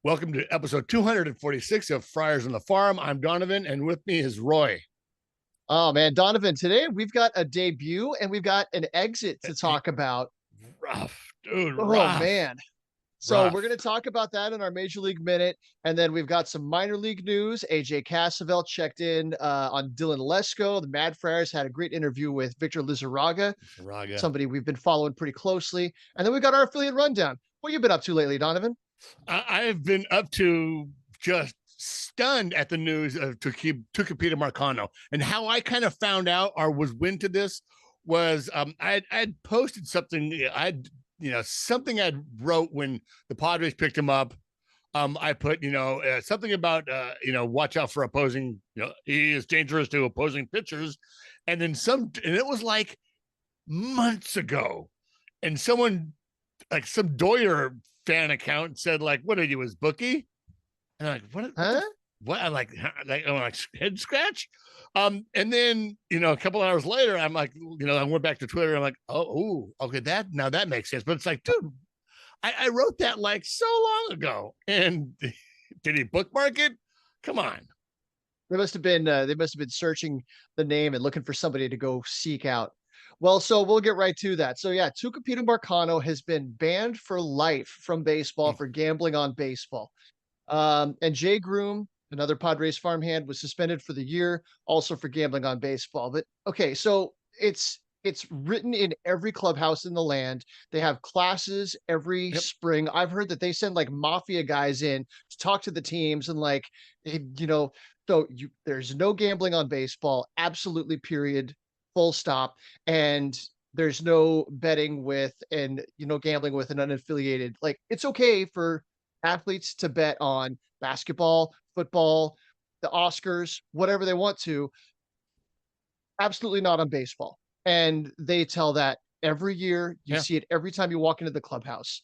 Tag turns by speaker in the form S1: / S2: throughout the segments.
S1: Welcome to episode 246 of Friars on the Farm. I'm Donovan, and with me is Roy.
S2: Oh man, Donovan, today we've got a debut and we've got an exit to talk about.
S1: Rough, dude.
S2: Oh
S1: Rough.
S2: man. So we're going to talk about that in our Major League Minute. And then we've got some minor league news. AJ Cassavell checked in on Dylan Lesko. The MadFriars had a great interview with Victor Lizaragga, somebody we've been following pretty closely. And then we got our affiliate rundown. What have you been up to lately, Donovan?
S1: I've been up to just stunned at the news of Tucupita Marcano, and how I kind of found out or was wind to this was I'd posted something something I wrote when the Padres picked him up. I put something about watch out for opposing, he is dangerous to opposing pitchers, and then it was like months ago, and someone like some Doyer fan account said, like, what are you, his bookie? And I'm like, what? I'm like head scratch. And then, a couple hours later, I'm like, I went back to Twitter. I'm like, okay, that makes sense. But it's like, dude, I wrote that like so long ago, and did he bookmark it? Come on.
S2: They must have been searching the name and looking for somebody to go seek out. Well, so we'll get right to that. So yeah, Tucupita Marcano has been banned for life from baseball for gambling on baseball. And Jay Groome, another Padres farmhand, was suspended for the year, also for gambling on baseball. But okay, so it's written in every clubhouse in the land. They have classes every spring. I've heard that they send like mafia guys in to talk to the teams and like, there's no gambling on baseball, absolutely, period, full stop. And there's no betting with and gambling with an unaffiliated. Like, it's okay for athletes to bet on basketball, football, the Oscars, whatever they want to. Absolutely not on baseball. And they tell that every year. You see it every time you walk into the clubhouse.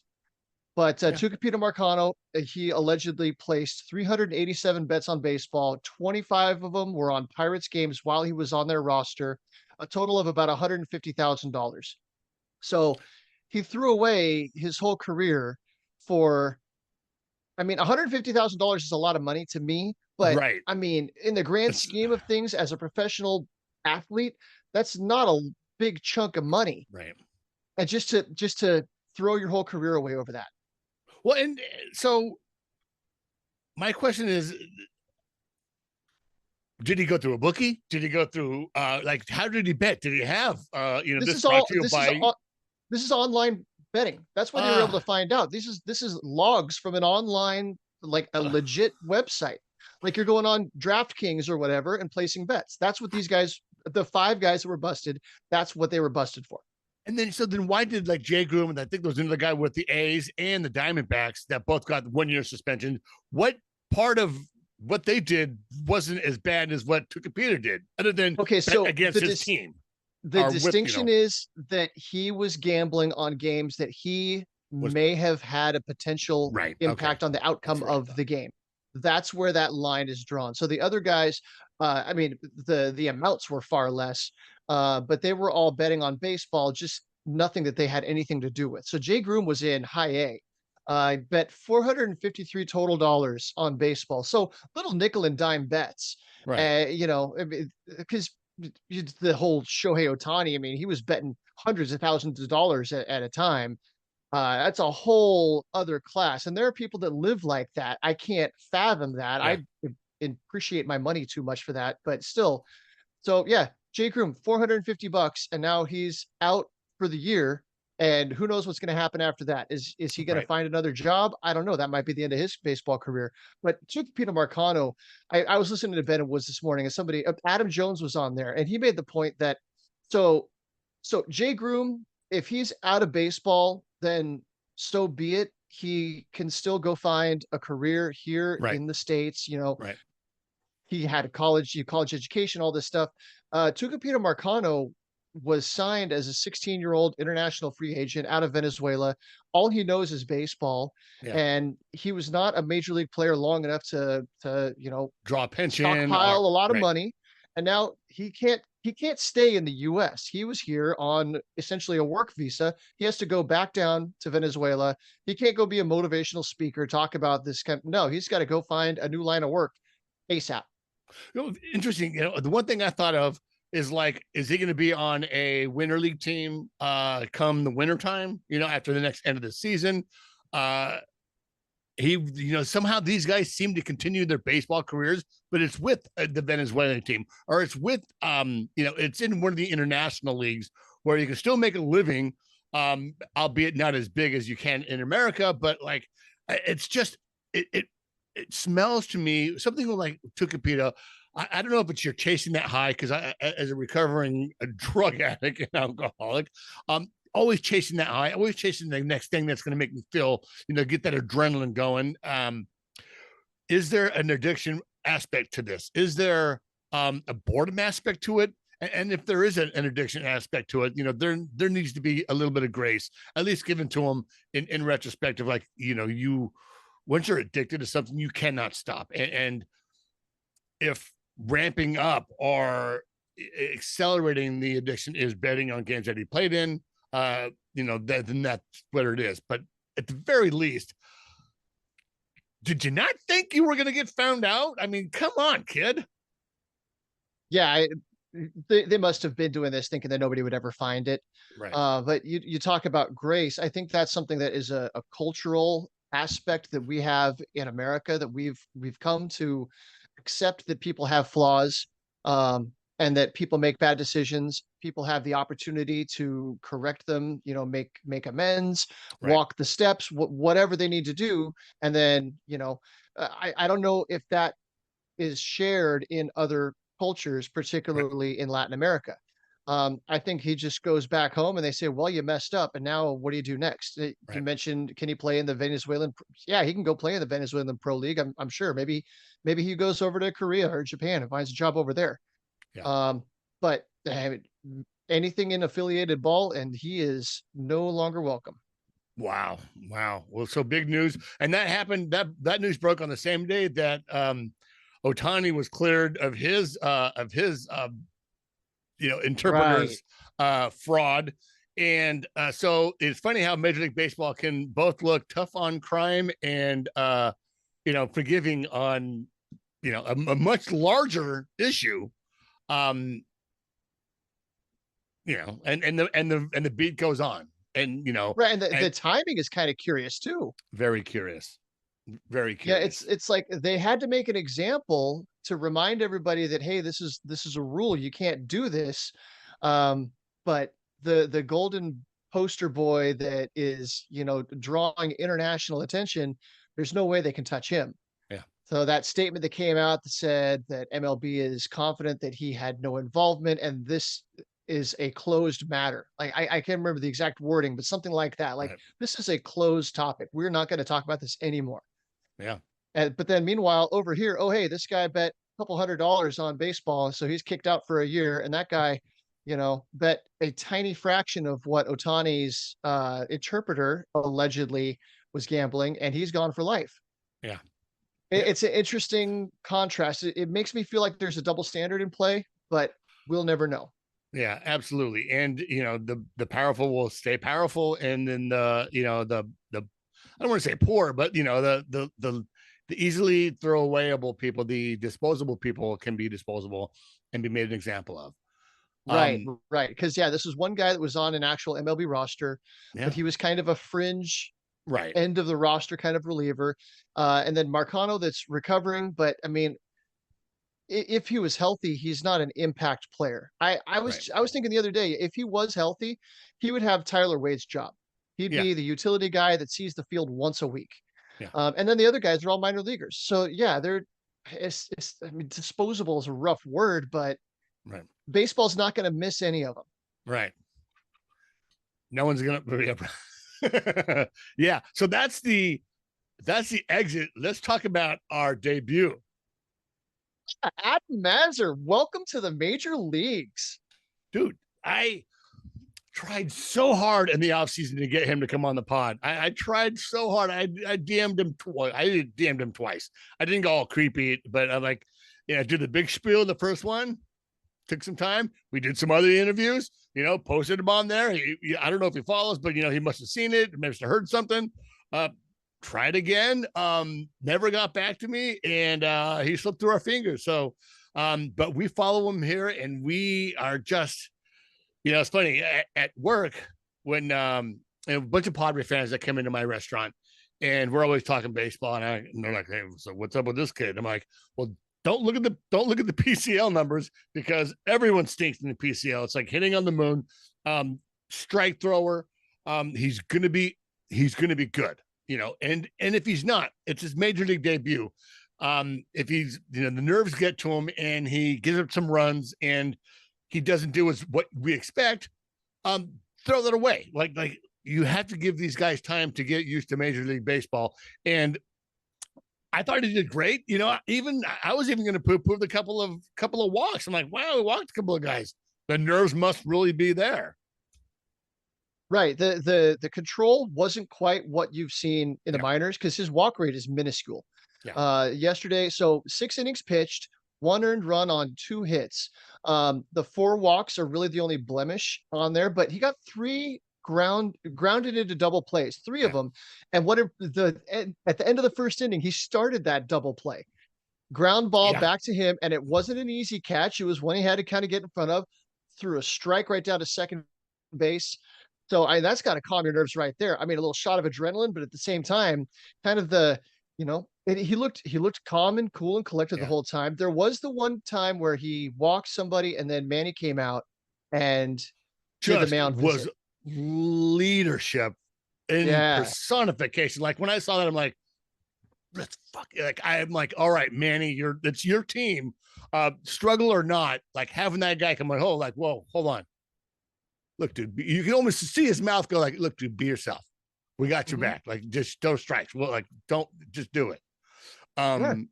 S2: But Tucupita Marcano, he allegedly placed 387 bets on baseball. 25 of them were on Pirates games while he was on their roster, a total of about $150,000. So he threw away his whole career for, $150,000 is a lot of money to me, but
S1: right.
S2: In the grand scheme of things, as a professional athlete, that's not a big chunk of money.
S1: Right.
S2: And just to throw your whole career away over that.
S1: Well, and so my question is, did he go through a bookie? Did he go through how did he bet? Did he have this
S2: is online betting. That's what they were able to find out. This is logs from an online, like a legit website. Like you're going on DraftKings or whatever and placing bets. That's what these guys, the 5 guys that were busted, that's what they were busted for.
S1: And then why did like Jay Groome, and I think there was another guy with the A's and the Diamondbacks that both got 1-year suspension? What part of what they did wasn't as bad as what Tucupita did, other than against his team?
S2: The distinction is that he was gambling on games that he may have had a potential impact on the outcome of the game. That's where that line is drawn. So the other guys, the amounts were far less, but they were all betting on baseball, just nothing that they had anything to do with. So Jay Groome was in high A. I bet $453 total dollars on baseball. So little nickel and dime bets, because the whole Shohei Ohtani, he was betting hundreds of thousands of dollars at a time. That's a whole other class. And there are people that live like that. I can't fathom that. I appreciate my money too much for that, but still. So yeah, Jay Groome, $450, and now he's out for the year. And who knows what's going to happen after that? Is he going to find another job? I don't know. That might be the end of his baseball career. But Tucupita Marcano, I was listening to Ben and Woods this morning, and Adam Jones was on there, and he made the point that so Jay Groome, if he's out of baseball, then so be it. He can still go find a career here in the States. He had a college education, all this stuff. Tucupita Marcano was signed as a 16-year-old international free agent out of Venezuela. All he knows is baseball, and he was not a major league player long enough to draw a pension, stockpile a lot of money, and now he can't he can't stay in the US. He was here on essentially a work visa. He has to go back down to Venezuela. He can't go be a motivational speaker, talk about this kind. No, he's got to go find a new line of work ASAP.
S1: Interesting. The one thing I thought of is like, is he going to be on a winter league team come the winter time, after the next end of the season? Somehow these guys seem to continue their baseball careers, but it's with the Venezuelan team, or it's with, it's in one of the international leagues where you can still make a living, albeit not as big as you can in America, but like, it's just, it smells to me something like Tucupita. I don't know if it's you're chasing that high, because I, as a recovering drug addict and alcoholic, always chasing that high, always chasing the next thing that's going to make me feel, get that adrenaline going. Is there an addiction aspect to this? Is there a boredom aspect to it? And if there is an addiction aspect to it, there needs to be a little bit of grace, at least given to them in retrospective. Like, once you're addicted to something, you cannot stop. And if ramping up or accelerating the addiction is betting on games that he played in, then that's what it is. But at the very least, did you not think you were going to get found out? I mean, come on, kid.
S2: Yeah, they must have been doing this thinking that nobody would ever find it.
S1: Right.
S2: But you talk about grace. I think that's something that is a cultural aspect that we have in America, that we've come to accept that people have flaws, and that people make bad decisions. People have the opportunity to correct them, make amends,
S1: right,
S2: walk the steps, whatever they need to do. And then, I don't know if that is shared in other cultures, particularly in Latin America. I think he just goes back home and they say, well, you messed up. And now what do you do next? You
S1: Right.
S2: mentioned, can he play in the Venezuelan? Yeah, he can go play in the Venezuelan Pro League. I'm sure maybe he goes over to Korea or Japan and finds a job over there.
S1: Yeah.
S2: But anything in affiliated ball, and he is no longer welcome.
S1: Wow. Well, so big news. And that happened, that news broke on the same day that Ohtani was cleared of his interpreters fraud. And so it's funny how Major League Baseball can both look tough on crime and forgiving on a much larger issue. And the beat goes on, and
S2: right, and the timing is kind of curious too.
S1: Very curious.
S2: Yeah, it's like they had to make an example to remind everybody that, hey, this is a rule, you can't do this. But the golden poster boy that is drawing international attention, there's no way they can touch him.
S1: Yeah.
S2: So that statement that came out that said that MLB is confident that he had no involvement and this is a closed matter. Like I can't remember the exact wording, but something like that. Like,
S1: right,
S2: this is a closed topic. We're not going to talk about this anymore.
S1: Yeah.
S2: But then meanwhile, over here, oh, hey, this guy bet a couple $100 on baseball, so he's kicked out for a year. And that guy, bet a tiny fraction of what Ohtani's interpreter allegedly was gambling, and he's gone for life.
S1: Yeah.
S2: It's an interesting contrast. It makes me feel like there's a double standard in play, but we'll never know.
S1: Yeah, absolutely. And the powerful will stay powerful, and then the I don't want to say poor, but the easily throwawayable people, the disposable people, can be disposable and be made an example of.
S2: Right. Because this is one guy that was on an actual MLB roster,
S1: Yeah.
S2: but he was kind of a fringe
S1: Right.
S2: end of the roster kind of reliever. And then Marcano that's recovering, but I mean, if he was healthy, he's not an impact player. I was thinking the other day, if he was healthy, he would have Tyler Wade's job. He'd be the utility guy that sees the field once a week.
S1: Yeah.
S2: And then the other guys are all minor leaguers. So yeah, I mean, disposable is a rough word, but
S1: right,
S2: baseball's not going to miss any of them.
S1: Right. No one's gonna. Yeah. So that's the exit. Let's talk about our debut.
S2: Adam Mazur, welcome to the major leagues.
S1: Dude, I tried so hard in the offseason to get him to come on the pod. I tried so hard. I DM'd him twice. I DM'd him twice. I didn't go all creepy, but I'm like, do the big spiel in the first one. took some time. We did some other interviews, posted them on there. I don't know if he follows, but he must have seen it, must have heard something. Tried again. Never got back to me, and he slipped through our fingers. So, but we follow him here, and we are just, it's funny at work when and a bunch of Padre fans that come into my restaurant, and we're always talking baseball, and they're like, "Hey, so what's up with this kid?" I'm like, "Well, don't look at the PCL numbers because everyone stinks in the PCL. It's like hitting on the moon, strike thrower. He's gonna be good, And if he's not, it's his major league debut. If he's the nerves get to him and he gives up some runs and he doesn't do what we expect, throw that away. Like you have to give these guys time to get used to Major League Baseball. And I thought he did great. I was even going to poo-poo the couple of walks. I'm like, wow, he walked a couple of guys. The nerves must really be there.
S2: Right. The control wasn't quite what you've seen in the minors because his walk rate is minuscule. Yeah. Yesterday, so 6 innings pitched, 1 earned run on 2 hits. The 4 walks are really the only blemish on there, but he got 3 grounded into double plays, 3 of them. And at the end of the first inning, he started that double play. Ground ball back to him, and it wasn't an easy catch. It was one he had to kind of get in front of, threw a strike right down to second base. So that's got to calm your nerves right there. I mean, a little shot of adrenaline, but at the same time, kind of he looked calm and cool and collected the whole time. There was the one time where he walked somebody and then Manny came out and did the mound visit.
S1: Leadership in personification. Like when I saw that, I'm like, let's fuck it. Like I'm like, all right, Manny, it's your team. Struggle or not, like having that guy come like, oh, like, whoa, hold on. Look, dude, you can almost see his mouth go like, look, dude, be yourself. We got your back. Like, just those strikes. Well, like, don't just do it. And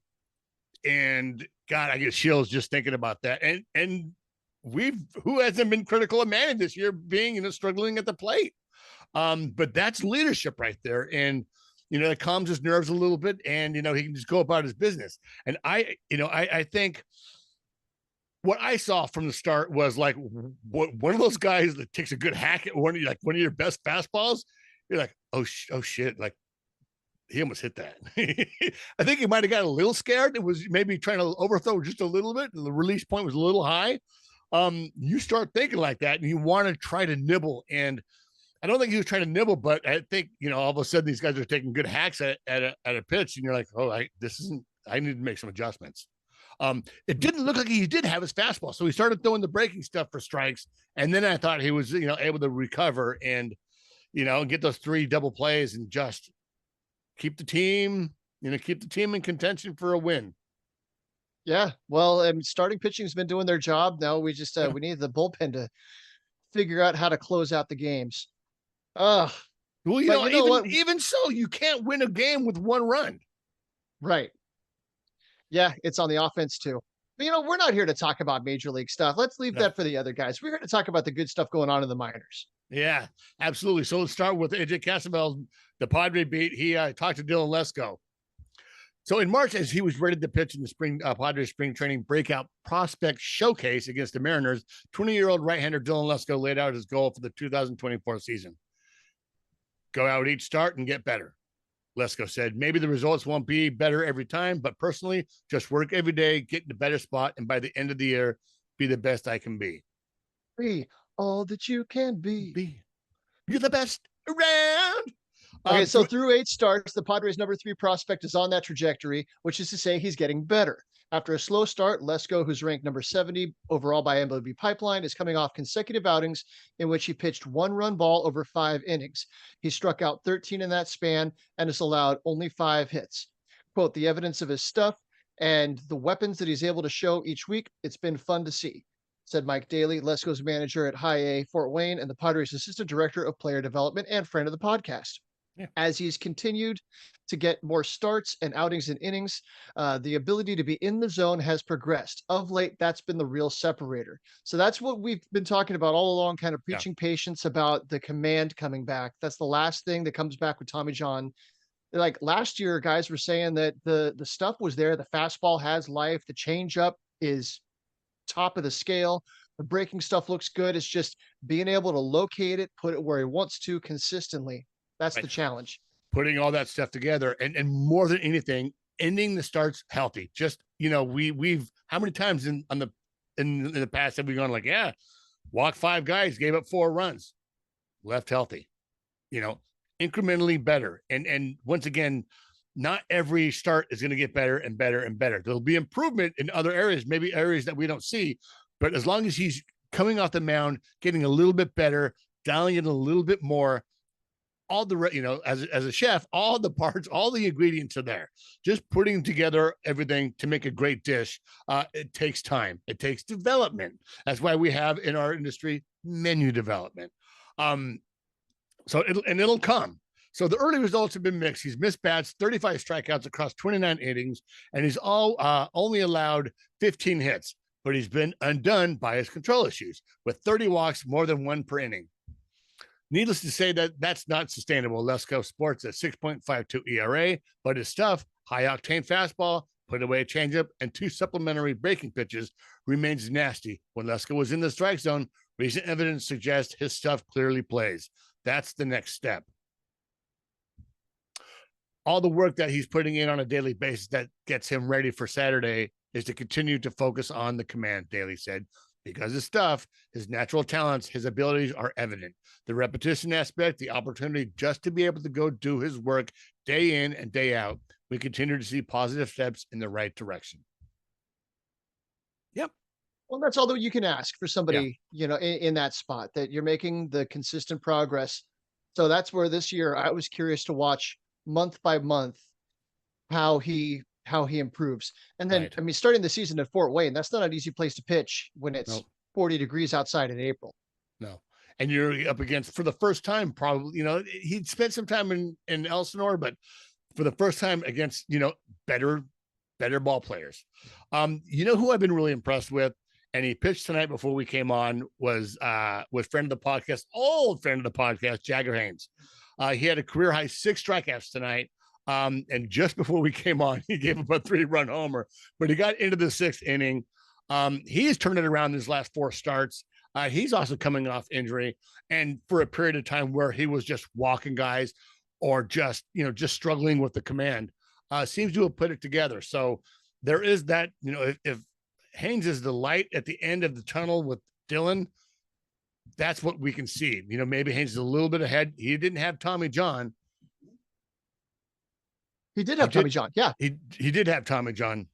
S1: God, I get chills just thinking about that. And who hasn't been critical of Manny this year being, struggling at the plate? But that's leadership right there. And, it calms his nerves a little bit and, he can just go about his business. And I think what I saw from the start was like one of those guys that takes a good hack at one of your best fastballs. You're like, oh shit. Like he almost hit that. I think he might've got a little scared. It was maybe trying to overthrow just a little bit. The release point was a little high. You start thinking like that and you want to try to nibble. And I don't think he was trying to nibble, but I think, all of a sudden these guys are taking good hacks at a pitch. And you're like, oh, I need to make some adjustments. It didn't look like he did have his fastball. So he started throwing the breaking stuff for strikes. And then I thought he was, able to recover and, get those 3 double plays and just keep the team in contention for a win.
S2: Yeah. Well, starting pitching has been doing their job. Now we just, we need the bullpen to figure out how to close out the games. Well,
S1: even so, you can't win a game with 1 run.
S2: Right. Yeah, it's on the offense too. But we're not here to talk about major league stuff. Let's leave that for the other guys. We're here to talk about the good stuff going on in the minors.
S1: Yeah, absolutely. So let's start with AJ Cassavell, the Padre beat. He talked to Dylan Lesko. So in March, as he was ready to pitch in the Padres spring training breakout prospect showcase against the Mariners, 20-year-old right-hander Dylan Lesko laid out his goal for the 2024 season. Go out each start and get better. Lesko said, maybe the results won't be better every time, but personally, just work every day, get in a better spot, and by the end of the year, be the best I can be.
S2: Be all that you can be.
S1: You're the best around.
S2: Okay, so through 8 starts, the Padres' number 3 prospect is on that trajectory, which is to say he's getting better. After a slow start, Lesko, who's ranked number 70 overall by MLB Pipeline, is coming off consecutive outings in which he pitched 1-run ball over 5 innings. He struck out 13 in that span and has allowed only 5 hits. Quote, the evidence of his stuff and the weapons that he's able to show each week, it's been fun to see, said Mike Daly, Lesko's manager at High A Fort Wayne and the Padres' assistant director of player development and friend of the podcast. Yeah. As he's continued to get more starts and outings and innings, the ability to be in the zone has progressed. Of late, that's been the real separator. So that's what we've been talking about all along, kind of preaching patience about the command coming back. That's the last thing that comes back with Tommy John. Like last year, guys were saying that the stuff was there. The fastball has life. The changeup is top of the scale. The breaking stuff looks good. It's just being able to locate it, put it where he wants to consistently. That's
S1: Right.
S2: the challenge.
S1: Putting all that stuff together, and more than anything, ending the starts healthy. Just, we've how many times in the past have we gone like, yeah, walked 5 guys, gave up 4 runs, left healthy, incrementally better. And once again, not every start is going to get better and better and better. There'll be improvement in other areas, maybe areas that we don't see, but as long as he's coming off the mound, getting a little bit better, dialing it a little bit more, all the, as a chef, all the parts, all the ingredients are there. Just putting together everything to make a great dish. It takes time. It takes development. That's why we have in our industry menu development. So it'll come. So the early results have been mixed. He's missed bats, 35 strikeouts across 29 innings, and he's only allowed 15 hits. But he's been undone by his control issues with 30 walks, more than 1 per inning. Needless to say that that's not sustainable. Lesko sports a 6.52 ERA, but his stuff, high-octane fastball, put-away changeup, and 2 supplementary breaking pitches remains nasty. When Lesko was in the strike zone, recent evidence suggests his stuff clearly plays. That's the next step. All the work that he's putting in on a daily basis that gets him ready for Saturday is to continue to focus on the command, Daly said. Because his stuff, his natural talents, his abilities are evident. The repetition aspect, the opportunity just to be able to go do his work day in and day out, we continue to see positive steps in the right direction. Yep.
S2: Well, that's all that you can ask for somebody, in that spot, that you're making the consistent progress. So that's where this year I was curious to watch month by month how he improves. And then,
S1: Right.
S2: I mean, starting the season at Fort Wayne, that's not an easy place to pitch when it's 40 degrees outside in April.
S1: No. And you're up against, for the first time, probably, he'd spent some time in Elsinore, but for the first time against, better ball players. Who I've been really impressed with, and he pitched tonight before we came on, was friend of the podcast, old friend of the podcast, Jagger Haynes. He had a career high 6 strikeouts tonight. And just before we came on, he gave up a 3-run homer, but he got into the 6th inning. He has turned it around in his last 4 starts. He's also coming off injury, and for a period of time where he was just walking guys or just struggling with the command, seems to have put it together. So there is that, if Haynes is the light at the end of the tunnel with Dylan, that's what we can see. Maybe Haynes is a little bit ahead. He didn't have Tommy John.
S2: He did have Tommy John. Yeah.
S1: He did have Tommy John.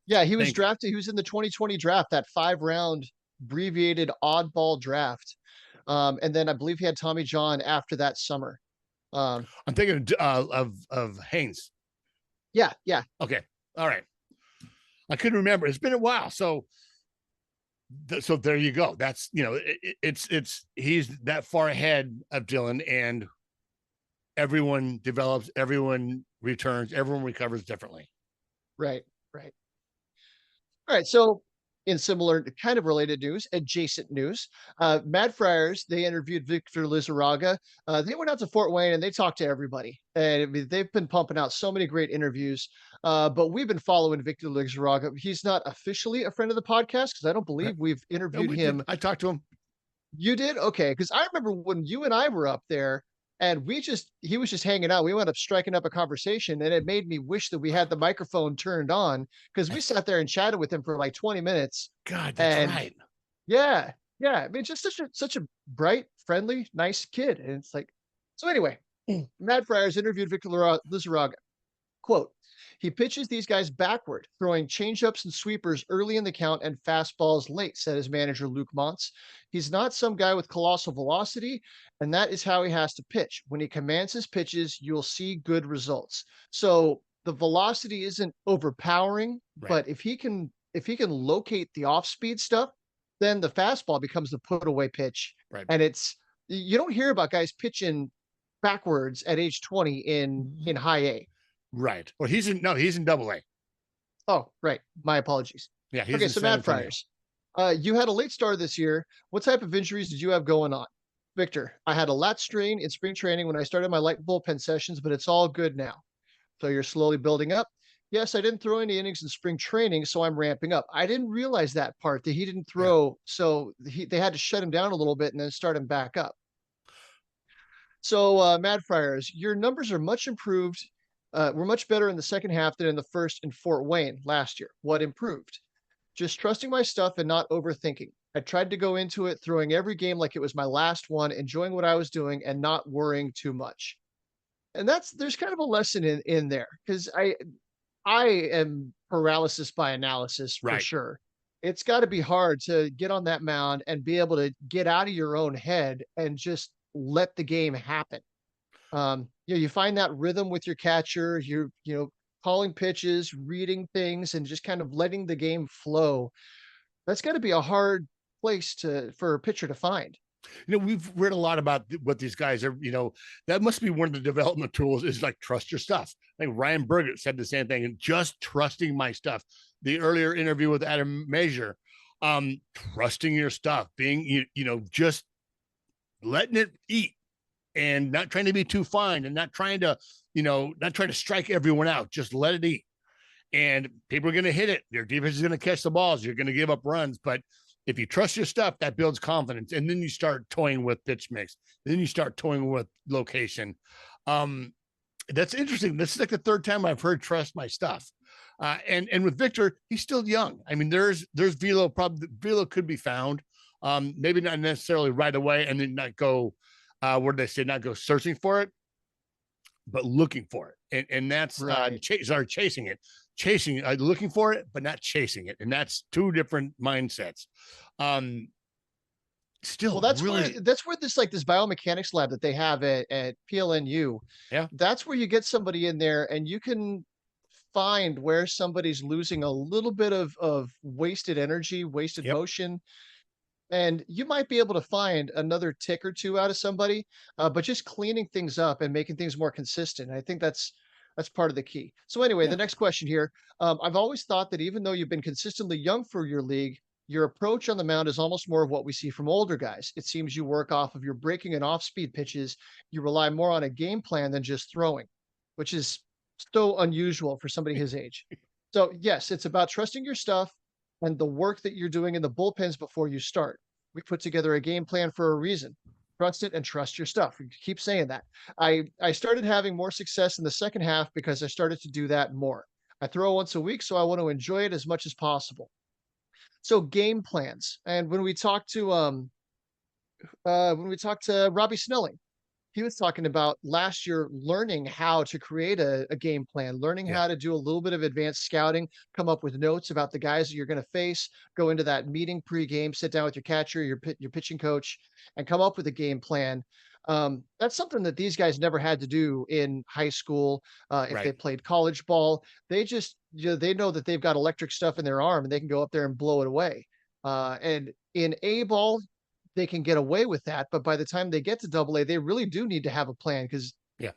S2: Yeah. He was drafted. He was in the 2020 draft, that 5-round abbreviated oddball draft. And then I believe he had Tommy John after that summer.
S1: I'm thinking of Haynes.
S2: Yeah. Yeah.
S1: Okay. All right. I couldn't remember. It's been a while. So there you go. That's, he's that far ahead of Dylan, and everyone develops, everyone returns, everyone recovers differently.
S2: Right. All right. So in similar kind of related news, adjacent news, MadFriars, they interviewed Victor Lizaragga. They went out to Fort Wayne and they talked to everybody. And I mean, they've been pumping out so many great interviews. But we've been following Victor Lizaragga. He's not officially a friend of the podcast because I don't believe we've interviewed him.
S1: I talked to him.
S2: You did? Okay. Because I remember when you and I were up there, and he was just hanging out. We wound up striking up a conversation, and it made me wish that we had the microphone turned on, because we sat there and chatted with him for like 20 minutes.
S1: God, that's right.
S2: Yeah. I mean, just such a bright, friendly, nice kid. And it's like, so anyway, MadFriars interviewed Victor Lizaragga. Quote, he pitches these guys backward, throwing changeups and sweepers early in the count and fastballs late, said his manager, Luke Montz. He's not some guy with colossal velocity, and that is how he has to pitch. When he commands his pitches, you'll see good results. So the velocity isn't overpowering, but if he can locate the off-speed stuff, then the fastball becomes the put-away pitch.
S1: Right.
S2: And you don't hear about guys pitching backwards at age 20 in high A.
S1: Right. Well, he's in Double A.
S2: Oh, right. My apologies.
S1: Yeah.
S2: Okay, so MadFriars. You had a late start this year. What type of injuries did you have going on? Victor, I had a lat strain in spring training when I started my light bullpen sessions, but it's all good now. So you're slowly building up. Yes, I didn't throw any innings in spring training, so I'm ramping up. I didn't realize that part, that he didn't
S1: Yeah.
S2: throw, so they had to shut him down a little bit and then start him back up. So, MadFriars, your numbers are much improved. Were much better in the second half than in the first in Fort Wayne last year. What improved? Just trusting my stuff and not overthinking. I tried to go into it throwing every game like it was my last one, enjoying what I was doing and not worrying too much. And there's kind of a lesson in there, because I am paralysis by analysis for
S1: Right.
S2: sure. It's got to be hard to get on that mound and be able to get out of your own head and just let the game happen. You find that rhythm with your catcher, calling pitches, reading things, and just kind of letting the game flow. That's got to be a hard place for a pitcher to find.
S1: We've read a lot about what these guys are, that must be one of the development tools, is like trust your stuff. I think Ryan Burgett said the same thing, and just trusting my stuff. The earlier interview with Adam Mazur, trusting your stuff, being, just letting it eat and not trying to be too fine and not trying to strike everyone out. Just let it eat. And people are going to hit it. Your defense is going to catch the balls. You're going to give up runs, but if you trust your stuff, that builds confidence. And then you start toying with pitch mix. Then you start toying with location. That's interesting. This is like the third time I've heard trust my stuff. And with Victor, he's still young. I mean, there's velo. Probably velo could be found. Maybe not necessarily right away, and then not go. What did they say? Not go searching for it, but looking for it. And that's
S2: Right.
S1: chasing it. Looking for it, but not chasing it. And that's two different mindsets. Still,
S2: Well, that's
S1: really,
S2: where this biomechanics lab that they have at PLNU.
S1: yeah,
S2: That's where you get somebody in there and you can find where somebody's losing a little bit of wasted energy, wasted
S1: yep,
S2: motion. And you might be able to find another tick or two out of somebody, but just cleaning things up and making things more consistent. I think that's part of the key. So anyway,
S1: yeah,
S2: the next question here. I've always thought that even though you've been consistently young for your league, your approach on the mound is almost more of what we see from older guys. It seems you work off of your breaking and off-speed pitches. You rely more on a game plan than just throwing, which is so unusual for somebody his age. So yes, it's about trusting your stuff and the work that you're doing in the bullpens before you start. We put together a game plan for a reason. Trust it and trust your stuff. We keep saying that. I started having more success in the second half because I started to do that more. I throw once a week, so I want to enjoy it as much as possible. So game plans. And when we talked to Robbie Snelling, he was talking about last year learning how to create a game plan, learning
S1: yeah.
S2: how to do a little bit of advanced scouting, come up with notes about the guys that you're going to face, go into that meeting pregame, sit down with your catcher, your pitching coach, and come up with a game plan. That's something that these guys never had to do in high school. If they
S1: Right.
S2: played college ball, they just, they know that they've got electric stuff in their arm and they can go up there and blow it away. And in A ball, they can get away with that. But by the time they get to double A, they really do need to have a plan, because
S1: Yeah.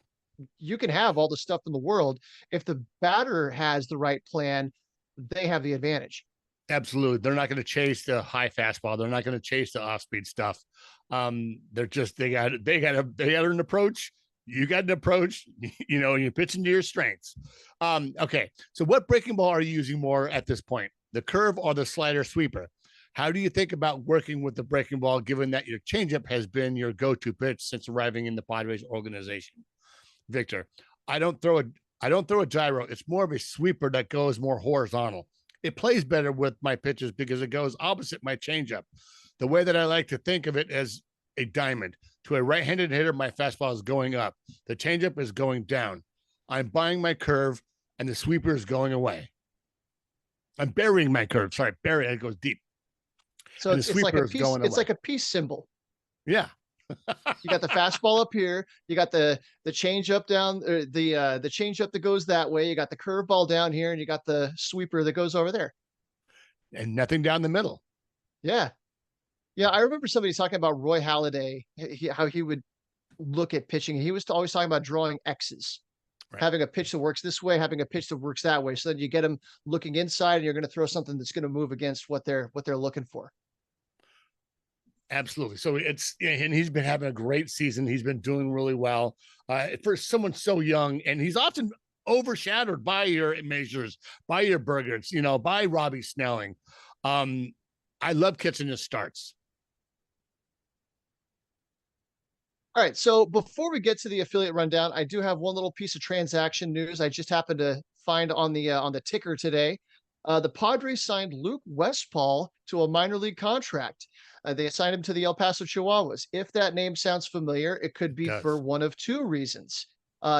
S2: you can have all the stuff in the world. If the batter has the right plan, they have the advantage.
S1: Absolutely. They're not going to chase the high fastball. They're not going to chase the off-speed stuff. They're just they got an approach. You got an approach, you're pitching to your strengths. Okay. So what breaking ball are you using more at this point? The curve or the slider sweeper? How do you think about working with the breaking ball, given that your changeup has been your go-to pitch since arriving in the Padres organization? Victor, I don't throw a gyro. It's more of a sweeper that goes more horizontal. It plays better with my pitches because it goes opposite my changeup. The way that I like to think of it as a diamond. To a right-handed hitter, my fastball is going up. The changeup is going down. I'm buying my curve, and the sweeper is going away. I'm burying my curve. Sorry, bury it goes deep.
S2: So
S1: And
S2: it's
S1: the
S2: like
S1: sweeper
S2: a
S1: is
S2: piece,
S1: going
S2: it's
S1: away.
S2: like a piece symbol.
S1: Yeah.
S2: You got the fastball up here, you got the change up down, or the change up that goes that way, you got the curveball down here, and you got the sweeper that goes over there.
S1: And nothing down the middle.
S2: Yeah. Yeah, I remember somebody talking about Roy Halladay, how he would look at pitching. He was always talking about drawing X's,
S1: Right.
S2: having a pitch that works this way, having a pitch that works that way. So then you get them looking inside, and you're going to throw something that's going to move against what they're looking for.
S1: Absolutely. So and he's been having a great season. He's been doing really well for someone so young, and he's often overshadowed by your Mazurs, by your Burgers, by Robbie Snelling. I love catching his starts.
S2: All right, so before we get to the affiliate rundown, I do have one little piece of transaction news I just happened to find on the ticker today. The Padres signed Luke Westphal to a minor league contract. They assigned him to the El Paso Chihuahuas. If that name sounds familiar, it could be for one of two reasons.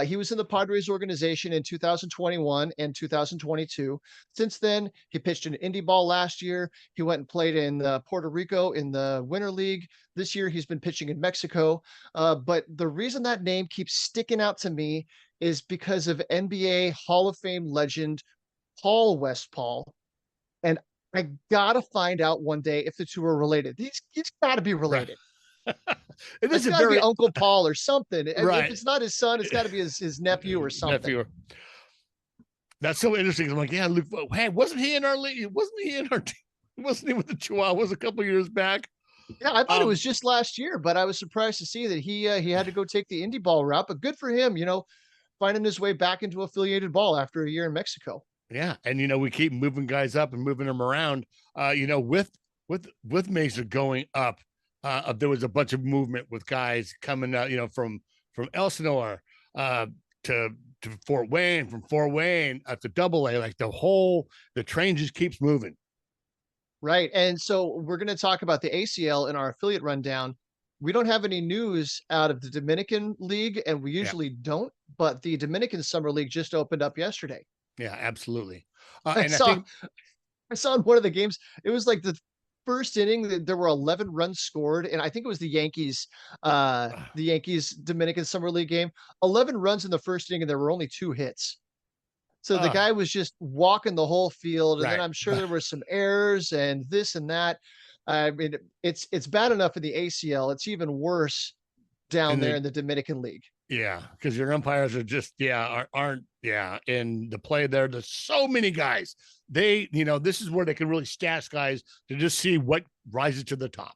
S2: He was in the Padres organization in 2021 and 2022. Since then, he pitched in indie ball last year. He went and played in Puerto Rico in the Winter League. This year, he's been pitching in Mexico. But the reason that name keeps sticking out to me is because of NBA Hall of Fame legend Paul Westphal. And I gotta find out one day if the two are related. He's got to be related.
S1: It is
S2: it's got to be Uncle Paul or something. Right. If it's not his son, it's got to be his nephew or something.
S1: That's so interesting. I'm like, yeah, Luke. Hey, wasn't he in our league? Wasn't he in our team? Wasn't he with the Chihuahuas a couple years back?
S2: Yeah, I thought it was just last year, but I was surprised to see that he had to go take the indie ball route. But good for him, finding his way back into affiliated ball after a year in Mexico.
S1: Yeah, and we keep moving guys up and moving them around. With Mazur going up, there was a bunch of movement with guys coming out, from Elsinore to Fort Wayne, from Fort Wayne up to AA. Like the train just keeps moving.
S2: Right. And so we're going to talk about the ACL in our affiliate rundown. We don't have any news out of the Dominican League, and we usually don't, but the Dominican Summer League just opened up yesterday.
S1: Yeah, absolutely.
S2: I saw in one of the games, it was like the first inning, there were 11 runs scored, and I think it was the Yankees Dominican Summer League game. 11 runs in the first inning, and there were only 2 hits. So the guy was just walking the whole field, and then I'm sure there were some errors and this and that. I mean, it's bad enough in the ACL. It's even worse down there in the Dominican League.
S1: Yeah, because your umpires are just aren't in the play there. There's so many guys. They this is where they can really stash guys to just see what rises to the top.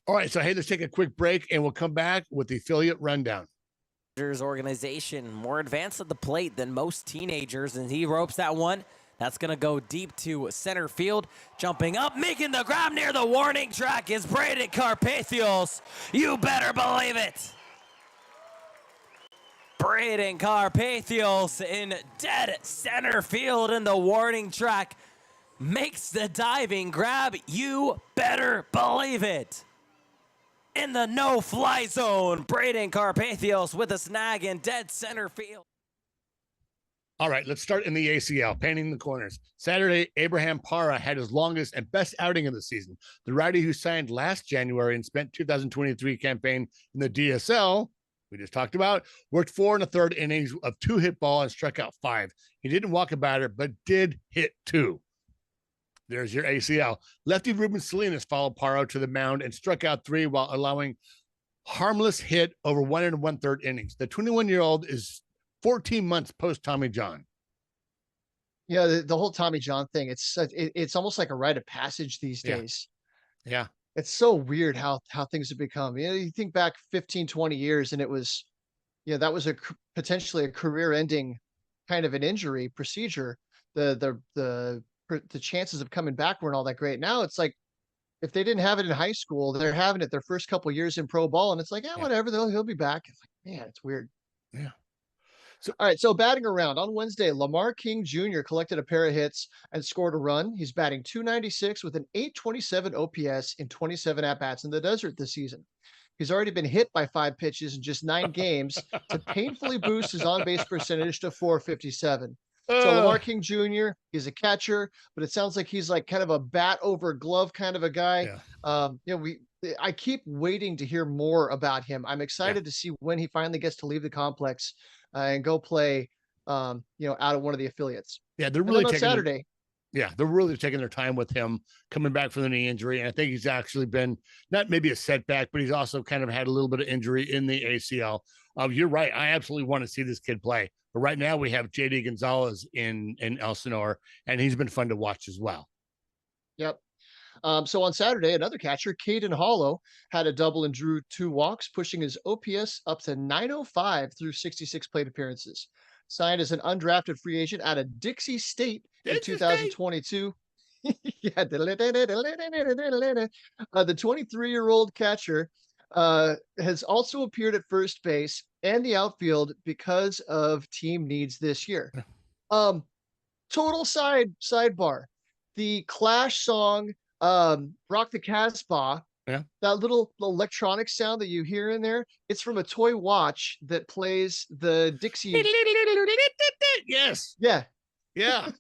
S1: All right, so hey, let's take a quick break and we'll come back with the affiliate rundown.
S3: Organization more advanced at the plate than most teenagers, and he ropes that one. That's going to go deep to center field. Jumping up, making the grab near the warning track is Braden Carpathios. You better believe it. Braden Carpathios in dead center field in the warning track makes the diving grab. You better believe it. In the no-fly zone, Braden Carpathios with a snag in dead center field.
S1: All right, let's start in the ACL, painting the corners. Saturday, Abraham Parra had his longest and best outing of the season. The righty who signed last January and spent 2023 campaign in the DSL, we just talked about, worked 4 1/3 innings of 2 hit ball and struck out 5. He didn't walk a batter, but did hit 2. There's your ACL. Lefty Ruben Salinas followed Parra to the mound and struck out 3 while allowing harmless hit over 1 1/3 innings. The 21-year-old is 14 months post Tommy John.
S2: Yeah, the whole Tommy John thing, it's almost like a rite of passage these days.
S1: Yeah.
S2: It's so weird how things have become. You think back 15, 20 years and it was, that was potentially a career-ending kind of an injury procedure. The chances of coming back weren't all that great. Now it's like, if they didn't have it in high school, they're having it their first couple of years in pro ball, and it's like, whatever, he'll be back. It's like, man, it's weird.
S1: Yeah.
S2: All right, so batting around on Wednesday, Lamar King Jr. collected a pair of hits and scored a run. He's batting .296 with an .827 OPS in 27 at-bats in the desert this season. He's already been hit by 5 pitches in just 9 games to painfully boost his on-base percentage to .457. So Lamar King Jr., he's a catcher, but it sounds like he's like kind of a bat over glove kind of a guy. I keep waiting to hear more about him. I'm excited to see when he finally gets to leave the complex and go play, out of one of the affiliates.
S1: Yeah, they're really taking
S2: Saturday.
S1: They're really taking their time with him coming back from the knee injury. And I think he's actually been not maybe a setback, but he's also kind of had a little bit of injury in the ACL. You're right. I absolutely want to see this kid play. But right now we have JD Gonzalez in Elsinore, and he's been fun to watch as well.
S2: Yep. So on Saturday, another catcher, Caden Hollow, had a double and drew 2 walks, pushing his OPS up to 905 through 66 plate appearances. Signed as an undrafted free agent out of Dixie State in
S1: Dixie State.
S2: 2022. Yeah, the 23-year-old catcher has also appeared at first base and the outfield because of team needs this year. Total sidebar. The Clash song, Rock the Casbah,
S1: Yeah.
S2: that little electronic sound that you hear in there, it's from a toy watch that plays the Dixie.
S1: Yes.
S2: Yeah.
S1: Yeah.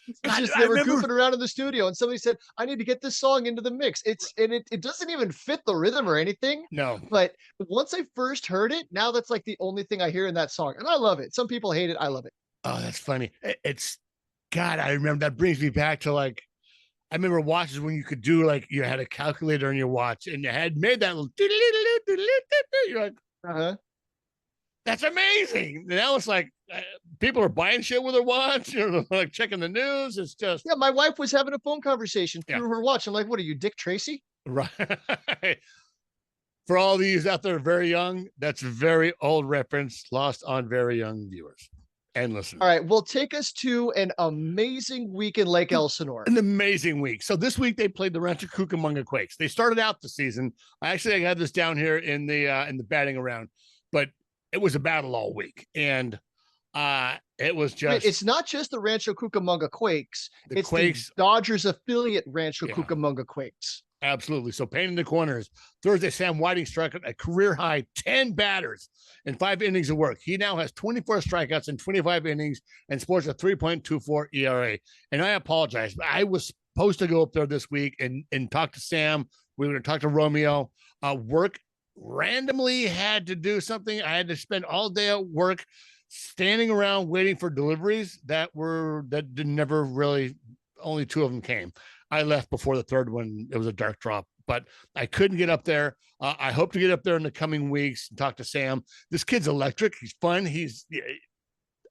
S2: It's
S1: God,
S2: just
S1: I
S2: they were
S1: remember-
S2: goofing around in the studio and somebody said, I need to get this song into the mix. It doesn't even fit the rhythm or anything.
S1: No.
S2: But once I first heard it, now that's like the only thing I hear in that song. And I love it. Some people hate it. I love it.
S1: Oh, that's funny. It's God, I remember that brings me back to like I remember watches when you could do like you had a calculator in your watch and you had made that little you're like,
S2: Uh-huh.
S1: that's amazing. Now it's like people are buying shit with their watch, like checking the news. It's just
S2: Yeah, my wife was having a phone conversation
S1: Yeah.
S2: through her watch. I'm like, what are you, Dick Tracy?
S1: right. For all these out there very young, that's a very old reference lost on very young viewers and listeners.
S2: All right, well, take us to an amazing week in Lake Elsinore.
S1: An amazing week. So this week they played the Rancho Cucamonga Quakes. They started out the season. I had this down here in the batting around, but it was a battle all week, and it was
S2: Wait,
S1: just
S2: it's not just the Rancho Cucamonga Quakes.
S1: The
S2: It's
S1: Quakes-
S2: the Dodgers affiliate Rancho
S1: Yeah.
S2: Cucamonga Quakes.
S1: absolutely. So pain in the corners. Thursday, Sam Whiting struck out a career high 10 batters in 5 innings of work. He now has 24 strikeouts in 25 innings and sports a 3.24 ERA. And I apologize. I was supposed to go up there this week and talk to Sam. We were going to talk to Romeo. Work randomly had to do something. I had to spend all day at work standing around waiting for deliveries that never really, only 2 of them came. I left before the third one. It was a dark drop, but I couldn't get up there. I hope to get up there in the coming weeks and talk to Sam. This kid's electric. He's fun. He's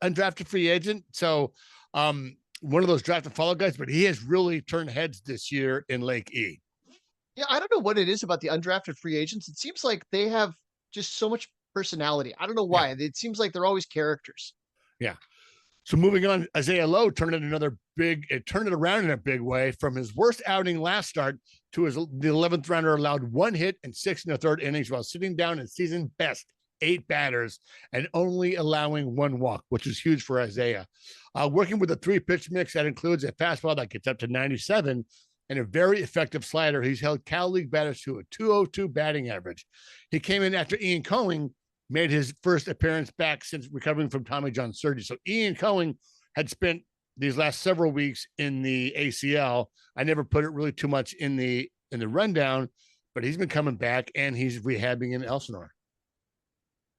S1: undrafted free agent. So one of those draft and follow guys, but he has really turned heads this year in Lake E.
S2: Yeah, I don't know what it is about the undrafted free agents. It seems like they have just so much personality. I don't know why. It seems like they're always characters.
S1: So moving on, Isaiah Lowe turned it around in a big way from his worst outing last start to the 11th rounder allowed 1 hit and 6 1/3 innings while sitting down in season best 8 batters and only allowing 1 walk, which is huge for Isaiah. Working with a 3-pitch mix that includes a fastball that gets up to 97 and a very effective slider, he's held Cal League batters to a 202 batting average. He came in after Ian Cohen made his first appearance back since recovering from Tommy John surgery. So Ian Cohen had spent these last several weeks in the ACL. I never put it really too much in the rundown, but he's been coming back and he's rehabbing in Elsinore.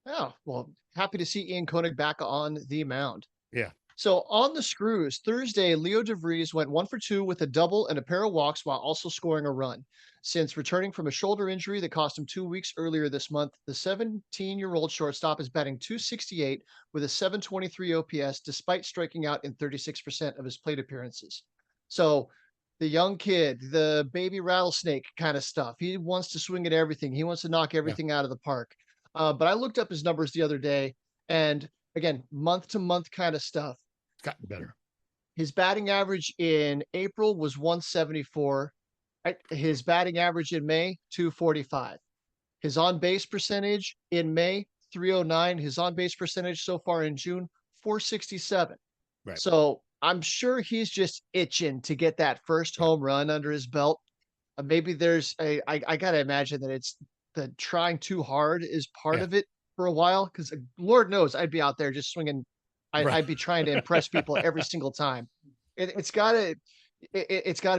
S2: Oh, well, happy to see Ian Koenig back on the mound.
S1: Yeah.
S2: So on the screws, Thursday, Leo DeVries went 1 for 2 with a double and a pair of walks while also scoring a run. Since returning from a shoulder injury that cost him 2 weeks earlier this month, the 17-year-old shortstop is batting .268 with a .723 OPS despite striking out in 36% of his plate appearances. So the young kid, the baby rattlesnake kind of stuff. He wants to swing at everything. He wants to knock everything out of the park. But I looked up his numbers the other day, and again, month-to-month kind of stuff.
S1: It's gotten better.
S2: His batting average in April was 174. His batting average in May, 245. His on-base percentage in May, 309. His on-base percentage so far in June, 467.
S1: Right.
S2: So I'm sure he's just itching to get that first home run under his belt. Maybe there's I got to imagine that it's the trying too hard is part of it for a while, because Lord knows I'd be out there just swinging. I'd be trying to impress people every single time. It's got to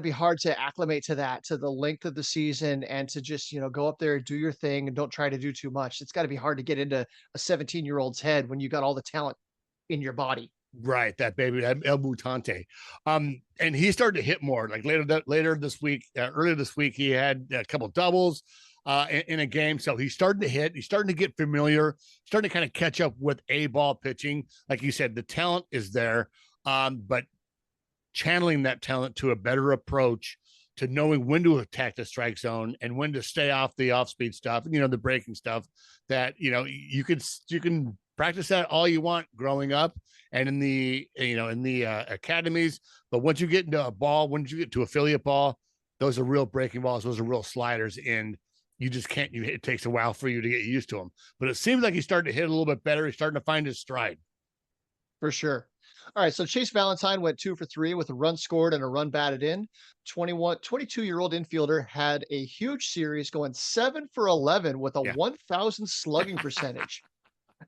S2: be hard to acclimate to that, to the length of the season, and to just, go up there, do your thing, and don't try to do too much. It's got to be hard to get into a 17-year-old's head when you got all the talent in your body.
S1: Right, that baby, that El Mutante. And he started to hit more. Like earlier this week, he had a couple doubles in a game. So he's starting to hit. He's starting to get familiar, starting to kind of catch up with A-ball pitching. Like you said, the talent is there, but channeling that talent to a better approach to knowing when to attack the strike zone and when to stay off the off-speed stuff, the breaking stuff that, you can practice that all you want growing up and in the academies. But once you get into a ball, once you get to affiliate ball, those are real breaking balls. Those are real sliders. And you just can't, it takes a while for you to get used to them. But it seems like he's starting to hit a little bit better. He's starting to find his stride.
S2: For sure. All right, so Chase Valentine went 2 for 3 with a run scored and a run batted in. 22-year-old infielder had a huge series going 7 for 11 with a 1,000 slugging percentage.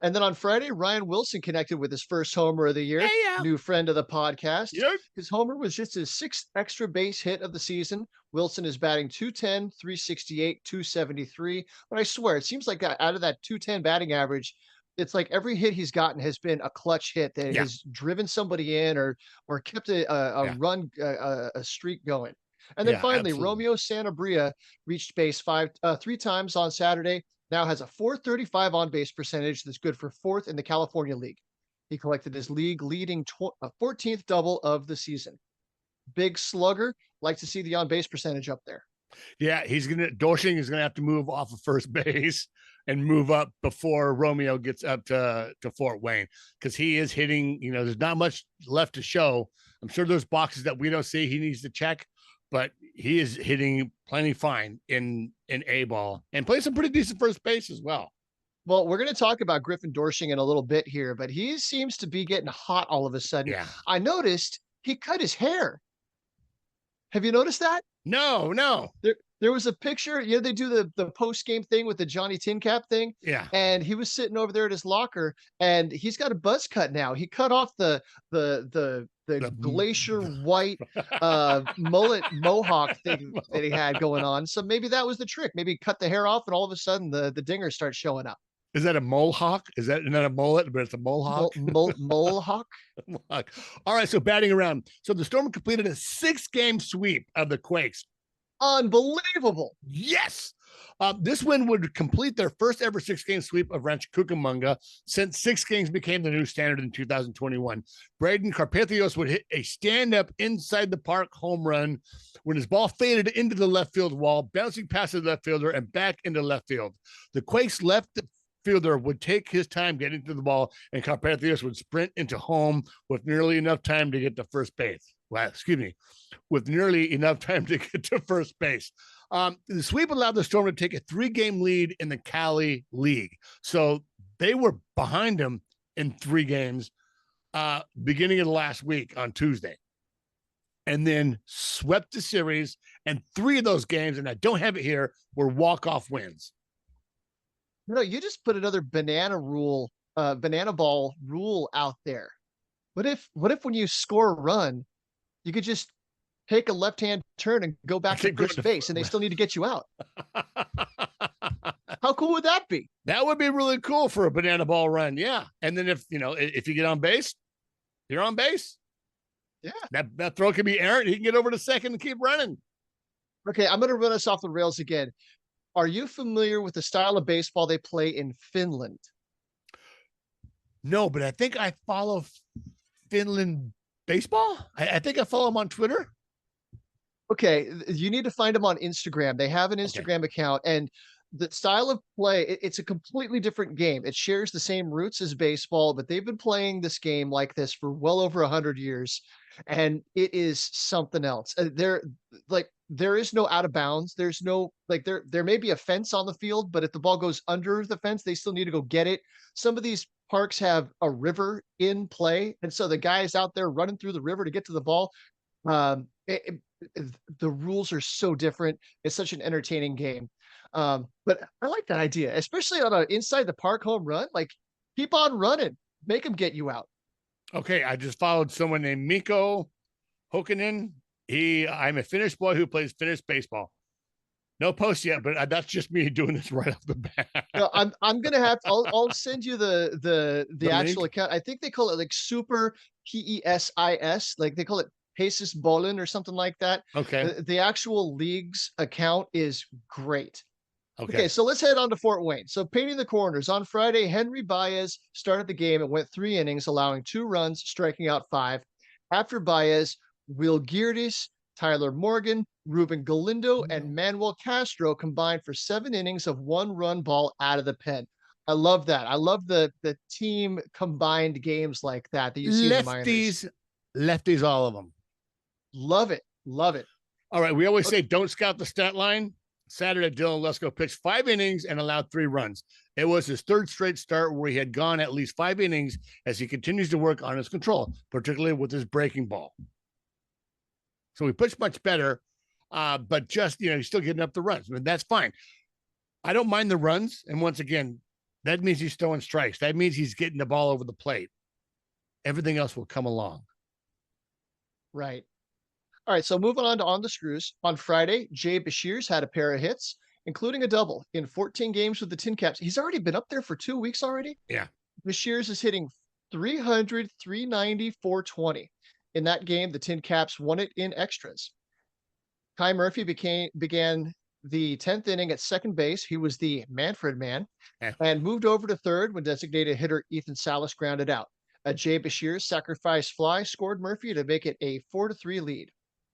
S2: And then on Friday, Ryan Wilson connected with his first homer of the year. New friend of the podcast.
S1: Yep.
S2: His homer was just his 6th extra base hit of the season. Wilson is batting .210, .368, .273. But I swear, it seems like out of that .210 batting average, it's like every hit he's gotten has been a clutch hit that has driven somebody in or kept a run, a streak going. And then finally, absolutely. Romeo Sanabria reached base 3 times on Saturday. Now has a .435 on-base percentage that's good for 4th in the California League. He collected his league-leading 14th double of the season. Big slugger. Like to see the on-base percentage up there.
S1: Yeah, Doersching is gonna have to move off of first base and move up before Romeo gets up to Fort Wayne, because he is hitting. There's not much left to show. I'm sure there's boxes that we don't see he needs to check, but he is hitting plenty fine in A ball and playing some pretty decent first base as well.
S2: Well, we're going to talk about Griffin Doersching in a little bit here, but he seems to be getting hot all of a sudden.
S1: Yeah.
S2: I noticed he cut his hair. Have you noticed that?
S1: No.
S2: There was a picture, they do the post-game thing with the Johnny Tincap thing.
S1: Yeah.
S2: And he was sitting over there at his locker and he's got a buzz cut now. He cut off the glacier white mullet mohawk thing that he had going on. So maybe that was the trick. Maybe he cut the hair off and all of a sudden the dingers start showing up.
S1: Is that a mohawk? Is that not a mullet, but it's a mohawk?
S2: Mohawk.
S1: All right, so batting around. So the Storm completed a 6-game sweep of the Quakes.
S2: Unbelievable.
S1: Yes. This win would complete their first ever 6-game sweep of Rancho Cucamonga since 6 games became the new standard in 2021. Braden Carpathios would hit a stand-up inside the park home run when his ball faded into the left field wall, bouncing past the left fielder and back into left field. The Quakes left fielder would take his time getting to the ball, and Carpathios would sprint into home with nearly enough time to get to first base. With nearly enough time to get to first base. The sweep allowed the Storm to take a 3-game lead in the Cali League. So they were behind them in 3 games beginning of the last week on Tuesday. And then swept the series, and 3 of those games, and I don't have it here, were walk-off wins.
S2: You just put another banana ball rule out there. What if when you score a run, you could just take a left-hand turn and go back to first base, and they still need to get you out? How cool would that be?
S1: That would be really cool for a banana ball run. Yeah. And then if you get on base, you're on base. Yeah. That throw can be errant. He can get over to second and keep running.
S2: Okay. I'm going to run us off the rails again. Are you familiar with the style of baseball they play in Finland?
S1: No, but I think I follow Finland baseball. I think I follow them on Twitter.
S2: Okay. You need to find them on Instagram. They have an Instagram account, and the style of play, it's a completely different game. It shares the same roots as baseball, but they've been playing this game like this for well over 100 years, and it is something else. There is no out of bounds. There's no, there may be a fence on the field, but if the ball goes under the fence, they still need to go get it. Some of these parks have a river in play, and so the guy is out there running through the river to get to the ball. The rules are so different. It's such an entertaining game. But I like that idea, especially on an inside the park home run. Like, keep on running, make them get you out.
S1: Okay, I just followed someone named Mikko Hokinen. I'm a Finnish boy who plays Finnish baseball. No post yet, but that's just me doing this right off the bat.
S2: No, I'm gonna have to. I'll send you the actual link? Account. I think they call it like Super PESIS. Like they call it Paces Bolin or something like that.
S1: Okay.
S2: The actual league's account is great. Okay, so let's head on to Fort Wayne. So painting the corners. On Friday, Henry Baez started the game and went 3 innings, allowing 2 runs, striking out 5. After Baez, Wilgirdes Tyler Morgan, Ruben Galindo, and Manuel Castro combined for 7 innings of 1-run ball out of the pen. I love that. I love the team combined games like that you see in the minors.
S1: Lefties, all of them.
S2: Love it. Love it.
S1: All right. We always say don't scout the stat line. Saturday, Dylan Lesko pitched 5 innings and allowed 3 runs. It was his 3rd straight start where he had gone at least 5 innings as he continues to work on his control, particularly with his breaking ball. So he pitched much better, but just, he's still getting up the runs. I mean, that's fine. I don't mind the runs. And once again, that means he's throwing strikes. That means he's getting the ball over the plate. Everything else will come along.
S2: Right. All right, so moving on to On the Screws. On Friday, Jay Bashirs had a pair of hits, including a double in 14 games with the Tin Caps. He's already been up there for 2 weeks already.
S1: Yeah.
S2: Bashirs is hitting 300, 390, 420. In that game, the Tin Caps won it in extras. Kai Murphy began the 10th inning at second base. He was the Manfred man and moved over to third when designated hitter Ethan Salas grounded out. A Jay Bashirs sacrifice fly scored Murphy to make it a 4-3 lead.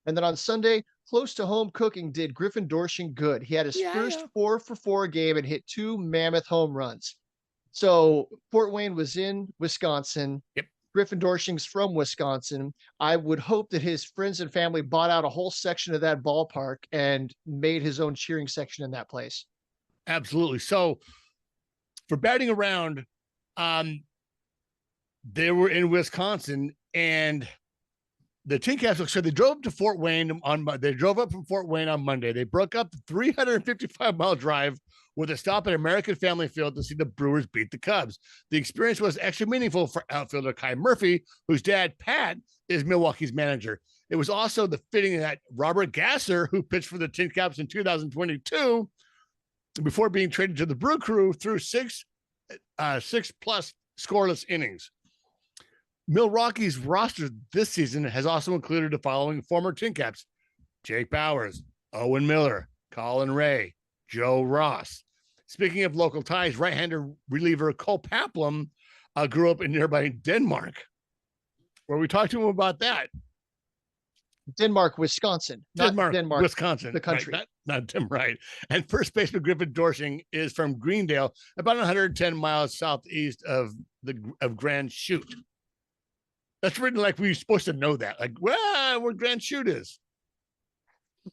S2: And then on Sunday, close to home cooking did Griffin Doersching good. He had his first 4-for-4 game and hit 2 mammoth home runs. So Fort Wayne was in Wisconsin.
S1: Yep.
S2: Griffin Doersching's from Wisconsin. I would hope that his friends and family bought out a whole section of that ballpark and made his own cheering section in that place.
S1: Absolutely. So for batting around, they were in Wisconsin, and the Tin Caps, so they drove up to Fort Wayne they drove up from Fort Wayne on Monday. They broke up the 355-mile drive with a stop at American Family Field to see the Brewers beat the Cubs. The experience was extra meaningful for outfielder Kai Murphy, whose dad, Pat, is Milwaukee's manager. It was also the fitting that Robert Gasser, who pitched for the Tin Caps in 2022, before being traded to the Brew Crew, threw 6+ scoreless innings. Milwaukee's roster this season has also included the following former Tin Caps: Jake Bowers, Owen Miller, Colin Ray, Joe Ross. Speaking of local ties, right-hander reliever Cole Paplum grew up in nearby Denmark, where we talked to him about that.
S2: Denmark, Wisconsin.
S1: Denmark, Wisconsin.
S2: The country.
S1: Right, not Tim, right. And first baseman Griffin Doersching is from Greendale, about 110 miles southeast of Grand Chute. That's written like we were supposed to know that. Like, well, where Grand Chute is.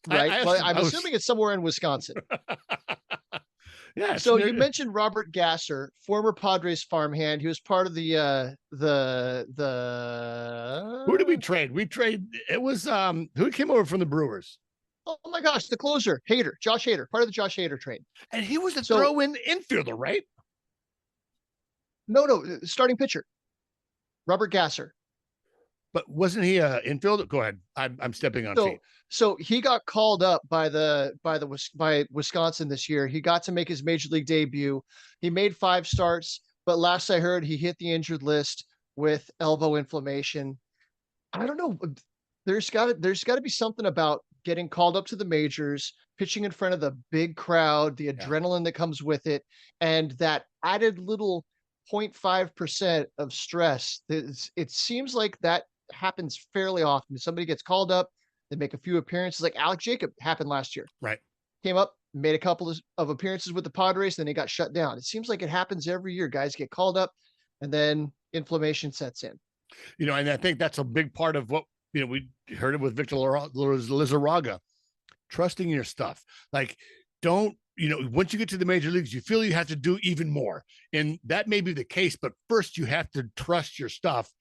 S2: Right. I'm assuming it's somewhere in Wisconsin.
S1: Yeah.
S2: So you mentioned Robert Gasser, former Padres farmhand. He was part of the
S1: Who did we trade? It was who came over from the Brewers?
S2: Oh my gosh, the closer, Josh Hader, part of the Josh Hader trade.
S1: And he was a throw-in infielder, right?
S2: No, starting pitcher. Robert Gasser.
S1: But wasn't he an infielder? Go ahead. I'm stepping on feet.
S2: So he got called up by Wisconsin this year. He got to make his major league debut. He made 5 starts, but last I heard, he hit the injured list with elbow inflammation. I don't know. There's got to be something about getting called up to the majors, pitching in front of the big crowd, the adrenaline that comes with it, and that added little 0.5% of stress. It seems like that happens fairly often. Somebody gets called up, they make a few appearances, like Alex Jacob happened last year.
S1: Right.
S2: Came up, made a couple of appearances with the Padres, then he got shut down. It seems like it happens every year. Guys get called up and then inflammation sets in.
S1: And I think that's a big part of what, we heard it with Victor Lizaragga, trusting your stuff. Like, don't, once you get to the major leagues, you feel you have to do even more. And that may be the case, but first you have to trust your stuff,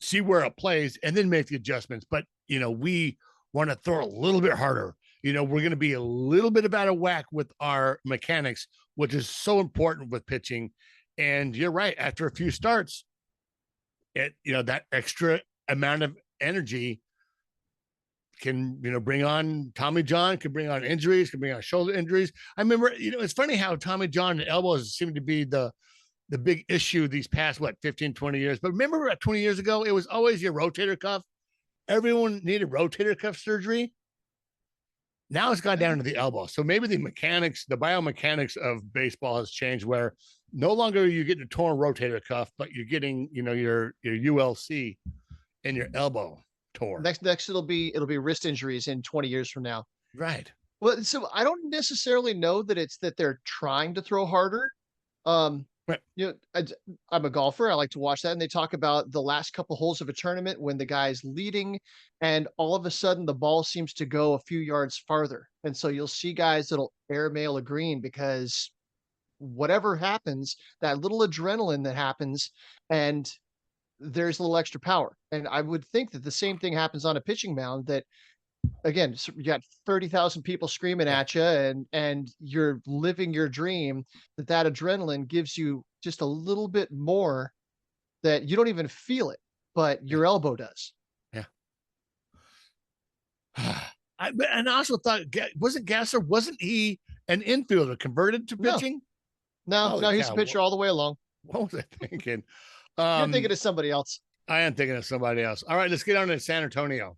S1: see where it plays, and then make the adjustments. But, we want to throw a little bit harder. We're going to be a little bit out of whack with our mechanics, which is so important with pitching. And you're right. After a few starts, that extra amount of energy can, bring on Tommy John, can bring on injuries, can bring on shoulder injuries. I remember, it's funny how Tommy John and elbows seem to be the big issue these past, 15, 20 years. But remember about 20 years ago, it was always your rotator cuff. Everyone needed rotator cuff surgery. Now it's gone down to the elbow. So maybe the biomechanics of baseball has changed, where no longer are you getting a torn rotator cuff, but you're getting, your ULC in your elbow. tore.
S2: Next it'll be wrist injuries in 20 years from now.
S1: Right.
S2: Well, so I don't necessarily know that it's that they're trying to throw harder. Um,
S1: Right.
S2: you know, I'm a golfer. I like to watch that, and they talk about the last couple holes of a tournament when the guy's leading, and all of a sudden the ball seems to go a few yards farther, and so you'll see guys that'll airmail a green because whatever happens, that little adrenaline that happens, and there's a little extra power. And I would think that the same thing happens on a pitching mound. That again, you got 30,000 people screaming at you, and you're living your dream. That adrenaline gives you just a little bit more that you don't even feel it, but your elbow does.
S1: Yeah. And I also thought, wasn't Gasser, wasn't he an infielder converted to
S2: No.
S1: pitching?
S2: No,
S1: Holy
S2: no, he's a
S1: cow.
S2: pitcher all the way along.
S1: What was I thinking?
S2: You're thinking of somebody else.
S1: I am thinking of somebody else. All right, let's get on to San Antonio.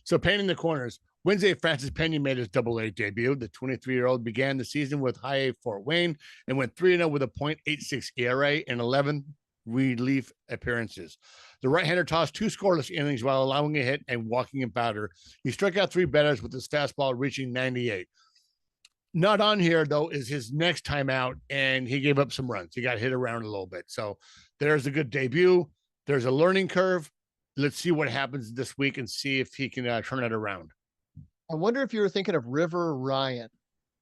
S1: So painting the corners. Wednesday, Francis Pena made his Double-A debut. The 23-year-old began the season with high A Fort Wayne and went 3-0 with a .86 ERA in 11 relief appearances. The right-hander tossed 2 scoreless innings while allowing a hit and walking in powder. He struck out 3 batters with his fastball reaching 98. Not on here, though, is his next time out, and he gave up some runs. He got hit around a little bit. So there's a good debut. There's a learning curve. Let's see what happens this week and see if he can turn it around.
S2: I wonder if you were thinking of River Ryan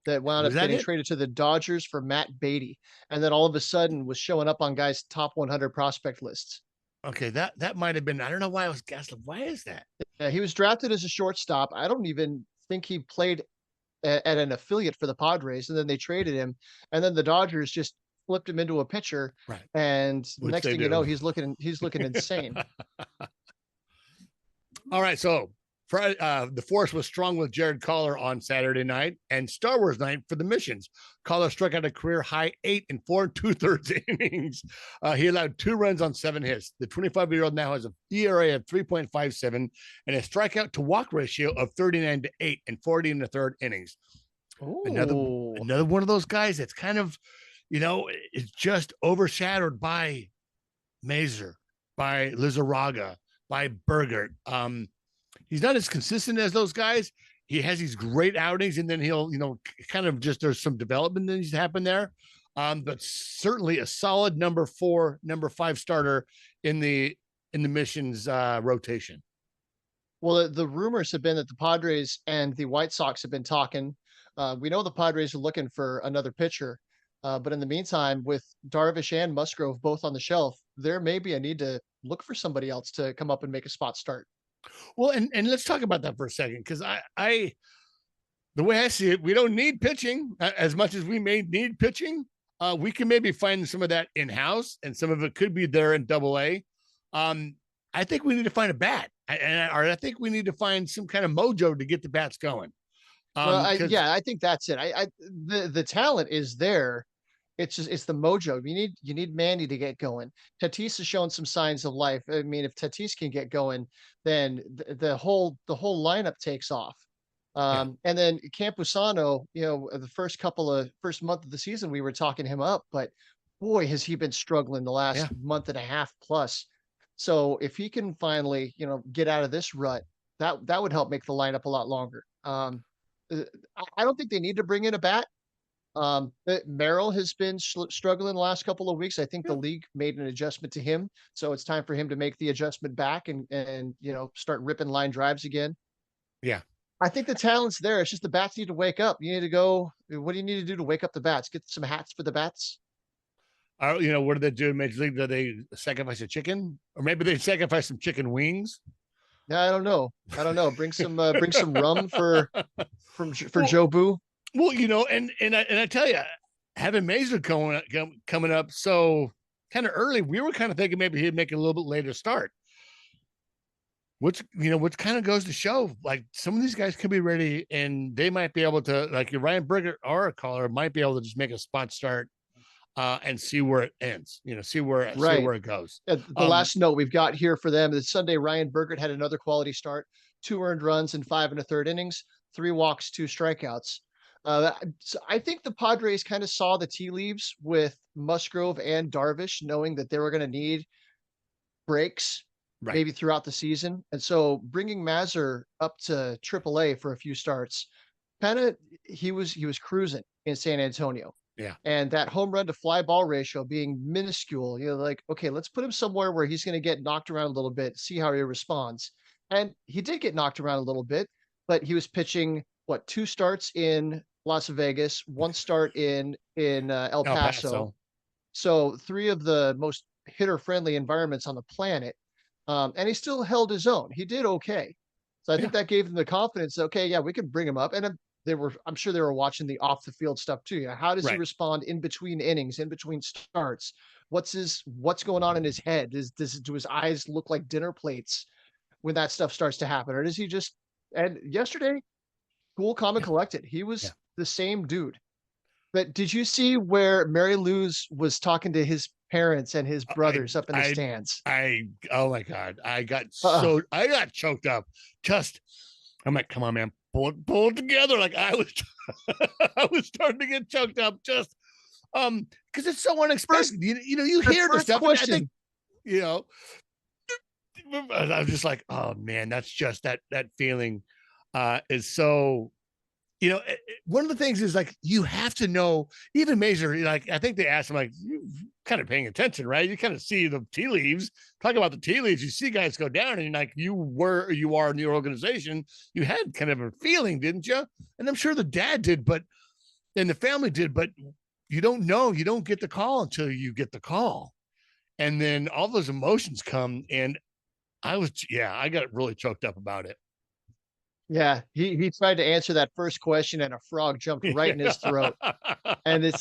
S2: that wound up getting traded to the Dodgers for Matt Beatty, and then all of a sudden was showing up on guys' top 100 prospect lists.
S1: Okay, that might have been. I don't know why I was guessing. Why is that?
S2: Yeah, he was drafted as a shortstop. I don't even think he played at an affiliate for the Padres, and then they traded him, and then the Dodgers just flipped him into a pitcher.
S1: Right.
S2: And
S1: Which
S2: next thing you know, he's looking insane.
S1: All right, so Friday, the force was strong with Jared Kollar on Saturday night and Star Wars night for the Missions. Kollar struck out a career high 8 in 4 2/3 innings. He allowed 2 runs on 7 hits. The 25-year-old now has an ERA of 3.57 and a strikeout to walk ratio of 39-8 in 40 1/3 innings.
S2: Ooh.
S1: Another one of those guys that's kind of, is just overshadowed by Mazur, by Lizaragga, by Burgert. He's not as consistent as those guys. He has these great outings, and then he'll, kind of just there's some development that needs to happen there. But certainly a solid number 4, number 5 starter in the Missions rotation.
S2: Well, the rumors have been that the Padres and the White Sox have been talking. We know the Padres are looking for another pitcher, but in the meantime, with Darvish and Musgrove both on the shelf, there may be a need to look for somebody else to come up and make a spot start.
S1: Well, and let's talk about that for a second, because the way I see it, we don't need pitching as much as we may need pitching. We can maybe find some of that in-house, and some of it could be there in Double-A. I think we need to find a bat, or I think we need to find some kind of mojo to get the bats going.
S2: I think that's it. The talent is there. It's the mojo. You need Manny to get going. Tatis has shown some signs of life. I mean, if Tatis can get going, then the whole lineup takes off. And then Campusano, the first month of the season, we were talking him up, but boy, has he been struggling the last month and a half plus. So if he can finally, get out of this rut, that would help make the lineup a lot longer. I don't think they need to bring in a bat. Merrill has been struggling the last couple of weeks. I think the league made an adjustment to him, so it's time for him to make the adjustment back and start ripping line drives again.
S1: Yeah,
S2: I think the talent's there. It's just the bats need to wake up. You need to go. What do you need to do to wake up the bats? Get some hats for the bats.
S1: What do they do in Major League? Do they sacrifice a chicken, or maybe they sacrifice some chicken wings?
S2: Yeah, I don't know. Bring some rum for Joe Boo.
S1: Well, and I tell you, having Mazur coming up so kind of early, we were kind of thinking maybe he'd make a little bit later start. Which kind of goes to show, like, some of these guys could be ready, and they might be able to, like Ryan Burgert or a Kollar, might be able to just make a spot start and see where it ends. See where it goes.
S2: The last note we've got here for them is Sunday. Ryan Burgert had another quality start, 2 earned runs in 5 1/3 innings, 3 walks, 2 strikeouts. So I think the Padres kind of saw the tea leaves with Musgrove and Darvish, knowing that they were going to need breaks
S1: Right.
S2: maybe throughout the season. And so bringing Mazur up to AAA for a few starts, kind of he was cruising in San Antonio.
S1: Yeah.
S2: And that home run to fly ball ratio being minuscule, like, okay, let's put him somewhere where he's going to get knocked around a little bit, see how he responds. And he did get knocked around a little bit, but he was pitching what, 2 starts in Las Vegas, 1 start in El
S1: El
S2: Paso.
S1: Paso.
S2: So 3 of the most hitter friendly environments on the planet. And he still held his own. He did okay. So I think that gave them the confidence. Okay, yeah, we can bring him up. And I'm sure they were watching the off the field stuff too. You know, how does he
S1: Right.
S2: respond in between innings, in between starts? What's going on in his head? Do his eyes look like dinner plates when that stuff starts to happen? Or does he just, and yesterday, cool, calm, and collected. He was the same dude. But did you see where Mary Lou's was talking to his parents and his brothers up in the stands?
S1: Oh my God. I got choked up. I'm like, come on, man, pull it together. Like I was, I was starting to get choked up because it's so unexpected. You hear the stuff.
S2: Question.
S1: I think, I was just like, oh man, that's just that feeling is so, one of the things is like, you have to know, even Mazur, like, I think they asked him, like, you kind of paying attention, right? You kind of see the tea leaves, talk about the tea leaves, you see guys go down, and like, you are in your organization, you had kind of a feeling, didn't you? And I'm sure the dad did, and the family did, but you don't know, you don't get the call until you get the call. And then all those emotions come, and I got really choked up about it.
S2: Yeah, he tried to answer that first question and a frog jumped right in his throat. And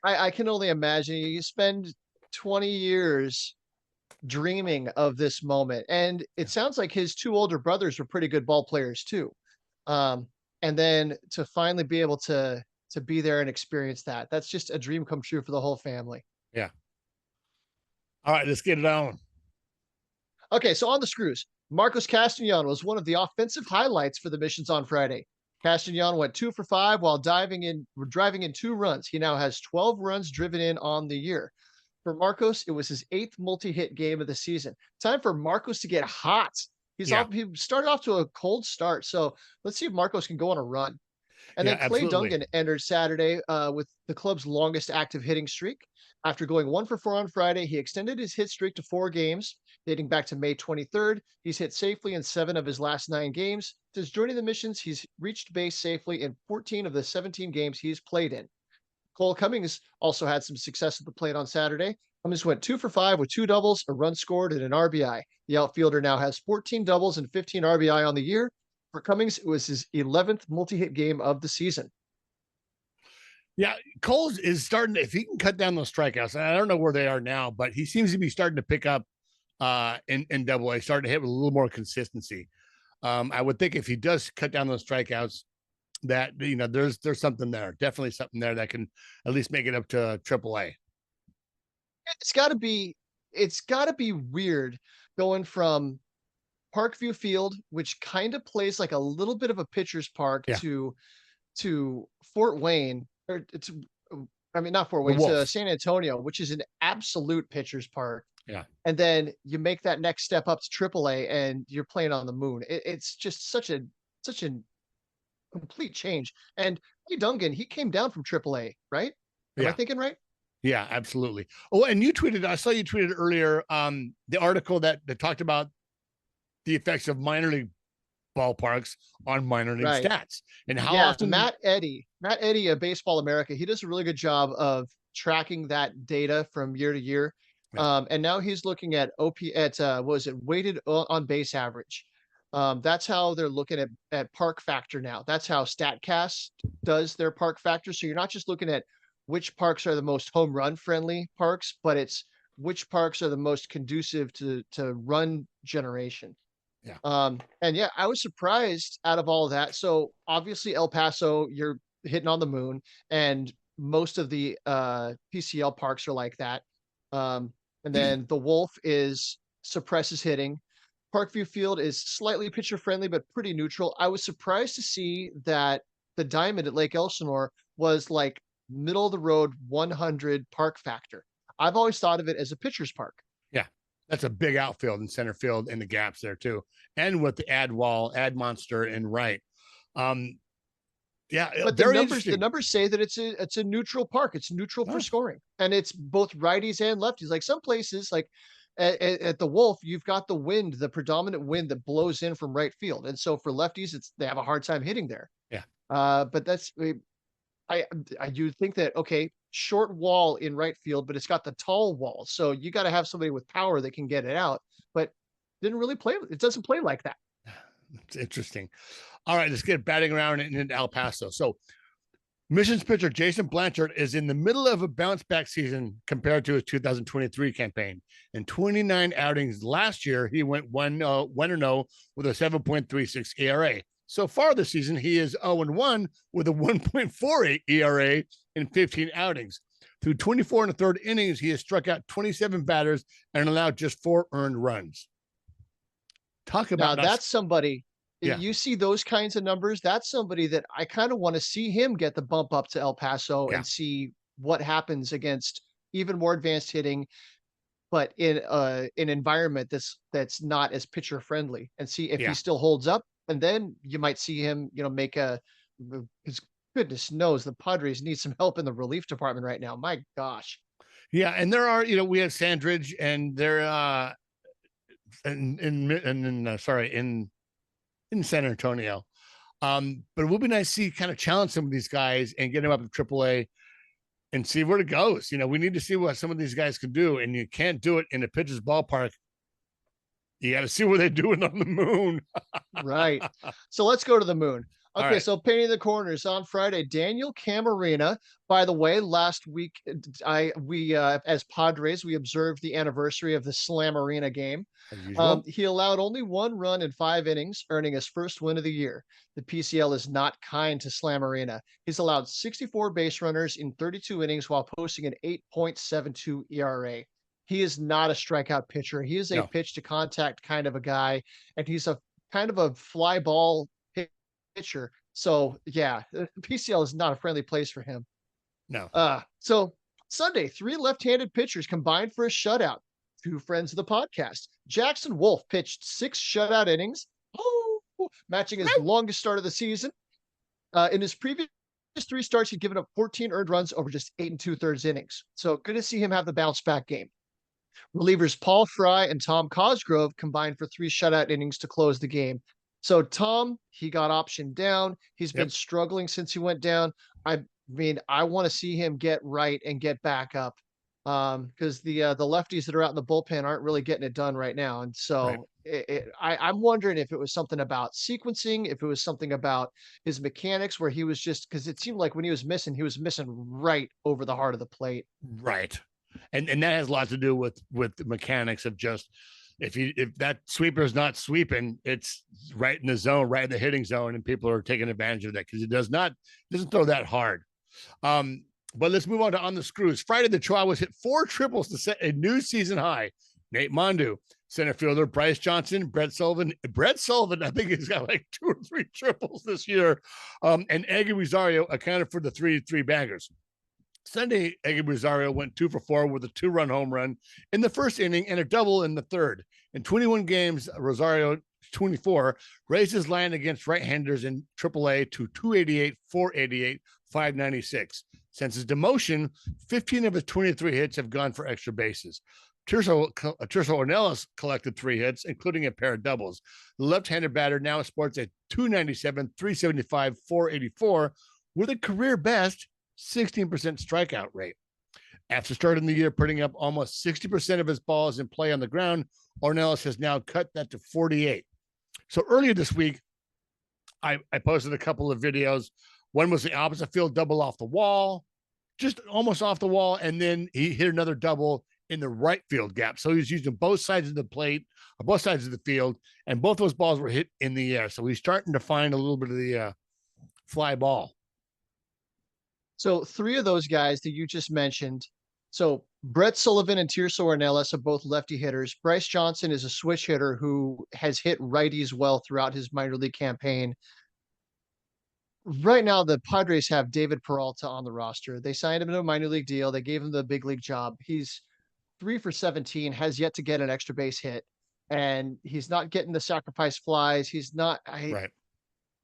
S2: I can only imagine you spend 20 years dreaming of this moment. And it sounds like his 2 older brothers were pretty good ball players too. And then to finally be able to be there and experience that's just a dream come true for the whole family.
S1: Yeah. All right, let's get it on.
S2: Okay, so on the screws, Marcos Castellan was one of the offensive highlights for the missions on Friday. Castellan went 2 for 5 while driving in 2 runs. He now has 12 runs driven in on the year. For Marcos, it was his 8th multi-hit game of the season. Time for Marcos to get hot. He started off to a cold start, so let's see if Marcos can go on a run. And then Clay Dungan entered Saturday with the club's longest active hitting streak. After going 1 for 4 on Friday, he extended his hit streak to 4 games. Dating back to May 23rd, he's hit safely in 7 of his last 9 games. Since joining the missions, he's reached base safely in 14 of the 17 games he's played in. Cole Cummings also had some success at the plate on Saturday. Cummings went 2 for 5 with 2 doubles, a run scored, and an RBI. The outfielder now has 14 doubles and 15 RBI on the year. For Cummings, it was his 11th multi-hit game of the season.
S1: Yeah, Cole is starting, if he can cut down those strikeouts, and I don't know where they are now, but he seems to be starting to pick up in Double-A, starting to hit with a little more consistency. I would think if he does cut down those strikeouts, that there's something there, definitely something there that can at least make it up to Triple-A.
S2: It's got to be weird going from Parkview Field, which kind of plays like a little bit of a pitcher's park, to Fort Wayne, or not Fort Wayne, to San Antonio, which is an absolute pitcher's park.
S1: Yeah.
S2: And then you make that next step up to AAA and you're playing on the moon. It's just such a complete change. And Clay Dungan, he came down from AAA, right? Am I thinking right?
S1: Yeah, absolutely. Oh, and I saw you tweeted earlier the article that talked about the effects of minor league ballparks on minor league stats and how often
S2: Matt Eddy of Baseball America, he does a really good job of tracking that data from year to year. And now he's looking at weighted on base average. That's how they're looking at park factor now. That's how StatCast does their park factor. So you're not just looking at which parks are the most home run friendly parks, but it's which parks are the most conducive to run generation.
S1: Yeah.
S2: I was surprised out of all of that. So obviously El Paso, you're hitting on the moon, and most of the PCL parks are like that. And then the Wolf suppresses hitting. Parkview Field is slightly pitcher friendly, but pretty neutral. I was surprised to see that the Diamond at Lake Elsinore was like middle of the road 100 park factor. I've always thought of it as a pitcher's park.
S1: Yeah. That's a big outfield and center field in the gaps there too. And with the ad monster and right. Yeah,
S2: But
S1: very
S2: the
S1: interesting.
S2: numbers say that it's a neutral park. It's neutral for scoring, and it's both righties and lefties. Like some places, like at the Wolf, you've got the wind, the predominant wind that blows in from right field, and so for lefties, they have a hard time hitting there.
S1: Yeah.
S2: But I you think that okay, short wall in right field, but it's got the tall wall, so you got to have somebody with power that can get it out. But didn't really play. It doesn't play like that.
S1: It's interesting. All right, let's get batting around in El Paso. So, Missions pitcher Jason Blanchard is in the middle of a bounce back season compared to his 2023 campaign. In 29 outings last year, he went 1-0 with a 7.36 ERA. So far this season, he is 0-1 with a 1.48 ERA in 15 outings. Through 24 and a third innings, he has struck out 27 batters and allowed just 4 earned runs. Talk about
S2: now that's somebody.
S1: Yeah.
S2: You see those kinds of numbers. That's somebody that I kind of want to see him get the bump up to El Paso and see what happens against even more advanced hitting, but in an environment that's not as pitcher friendly, and see if he still holds up. And then you might see him, make his goodness knows the Padres need some help in the relief department right now. My gosh.
S1: Yeah, and there are, we have Sandridge, and they're in San Antonio. But it will be nice to see kind of challenge some of these guys and get them up to AAA and see where it goes. We need to see what some of these guys can do, and you can't do it in a pitcher's ballpark. You got to see what they're doing on the moon.
S2: Right. So let's go to the moon. Okay,
S1: right.
S2: So painting the corners on Friday, Daniel Camarena. By the way, last week we as Padres we observed the anniversary of the Slam Arena game. He allowed only 1 run in 5 innings, earning his first win of the year. The PCL is not kind to Slam Arena. He's allowed 64 base runners in 32 innings while posting an 8.72 ERA. He is not a strikeout pitcher. He is a pitch to contact kind of a guy, and he's a kind of a fly ball pitcher. So yeah, the PCL is not a friendly place for him.
S1: No.
S2: So Sunday, 3 left-handed pitchers combined for a shutout. 2 friends of the podcast. Jackson Wolf pitched 6 shutout innings, matching his longest start of the season. In his previous 3 starts, he'd given up 14 earned runs over just 8 2/3 innings. So good to see him have the bounce back game. Relievers Paul Fry and Tom Cosgrove combined for 3 shutout innings to close the game. So Tom, he got optioned down. He's been struggling since he went down. I want to see him get right and get back up, because the lefties that are out in the bullpen aren't really getting it done right now. And so I'm wondering if it was something about sequencing, if it was something about his mechanics, where he was just, because it seemed like when he was missing right over the heart of the plate.
S1: Right. And that has a lot to do with the mechanics of just, if that sweeper is not sweeping, it's right in the zone, right in the hitting zone, and people are taking advantage of that because it doesn't throw that hard. But let's move on to on the screws. Friday, the Chihuahuas hit 4 triples to set a new season high. Nate Mondu, center fielder, Bryce Johnson, Brett Sullivan, I think he's got like 2 or 3 triples this year. And Eggy Rosario accounted for the 3 baggers. Sunday, Eggy Rosario went 2 for 4 with a 2-run home run in the first inning and a double in the third. In 21 games, Rosario, 24, raised his line against right-handers in AAA to 288, 488, 596. Since his demotion, 15 of his 23 hits have gone for extra bases. Tirso Ornelas collected 3 hits, including a pair of doubles. The left-handed batter now sports a 297, 375, 484 with a career best 16% strikeout rate. After starting the year putting up almost 60% of his balls in play on the ground, Ornelas has now cut that to 48. So earlier this week, I posted a couple of videos. One was the opposite field double off the wall, just almost off the wall, and then he hit another double in the right field gap. So he was using both sides of the plate, both sides of the field, and both those balls were hit in the air. So he's starting to find a little bit of the fly ball.
S2: So 3 of those guys that you just mentioned. So Brett Sullivan and Tirso Ornelas are both lefty hitters. Bryce Johnson is a switch hitter who has hit righties well throughout his minor league campaign. Right now, the Padres have David Peralta on the roster. They signed him to a minor league deal. They gave him the big league job. He's 3 for 17, has yet to get an extra base hit, and he's not getting the sacrifice flies. He's not.
S1: Right.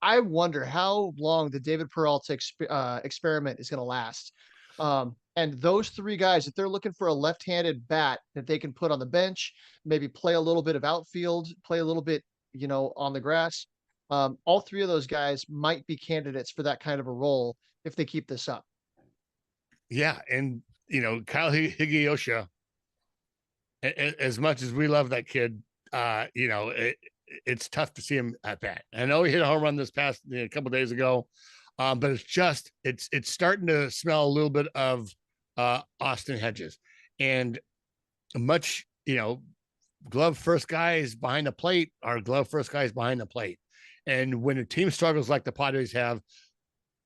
S2: I wonder how long the David Peralta experiment is going to last. And those 3 guys, if they're looking for a left-handed bat that they can put on the bench, maybe play a little bit of outfield, play a little bit, on the grass. All 3 of those guys might be candidates for that kind of a role if they keep this up.
S1: Yeah, and Kyle Higiyosha, as much as we love that kid, it's tough to see him at bat. I know he hit a home run this past a couple days ago, but it's starting to smell a little bit of Austin Hedges, and much glove first guys behind the plate are glove first guys behind the plate, and when a team struggles like the Padres have,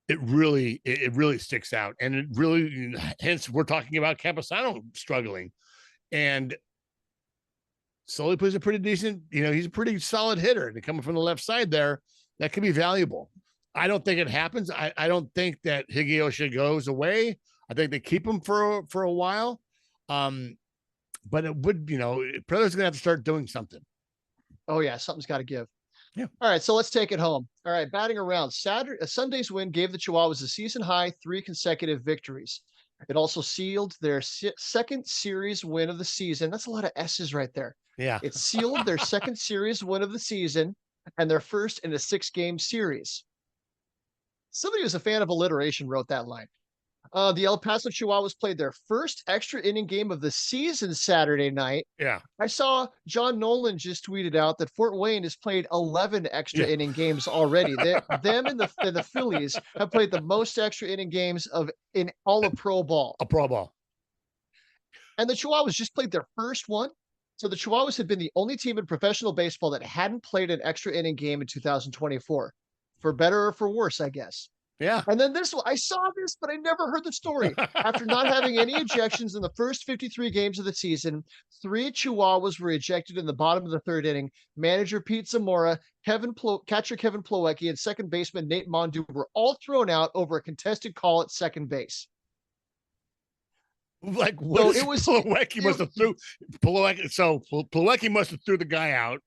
S1: it really sticks out, and it really, hence we're talking about Campusano struggling, and Sully plays a pretty decent, he's a pretty solid hitter, and coming from the left side there, that could be valuable. I don't think it happens. I don't think that Higiyosha goes away. I think they keep him for a while. But it would, Predators going to have to start doing something.
S2: Oh yeah, something's got to give.
S1: Yeah.
S2: All right, so let's take it home. All right, batting around. Sunday's win gave the Chihuahuas a season-high 3 consecutive victories. It also sealed their second series win of the season. That's a lot of S's right there.
S1: Yeah.
S2: It sealed their second series win of the season and their first in a 6-game series. Somebody who's a fan of alliteration wrote that line. The El Paso Chihuahuas played their first extra inning game of the season Saturday night.
S1: Yeah.
S2: I saw John Nolan just tweeted out that Fort Wayne has played 11 extra inning games already. Them and the Phillies have played the most extra inning games in all of pro ball.
S1: A pro ball.
S2: And the Chihuahuas just played their first one. So the Chihuahuas had been the only team in professional baseball that hadn't played an extra inning game in 2024. For better or for worse, I guess.
S1: Yeah.
S2: And then this one, I saw this, but I never heard the story. After not having any ejections in the first 53 games of the season, 3 Chihuahuas were ejected in the bottom of the 3rd inning. Manager Pete Zamora, catcher Kevin Plawecki, and second baseman Nate Mondu were all thrown out over a contested call at second base.
S1: Like, what? So Plawecki must have threw Plawecki. So Plawecki must have threw the guy out.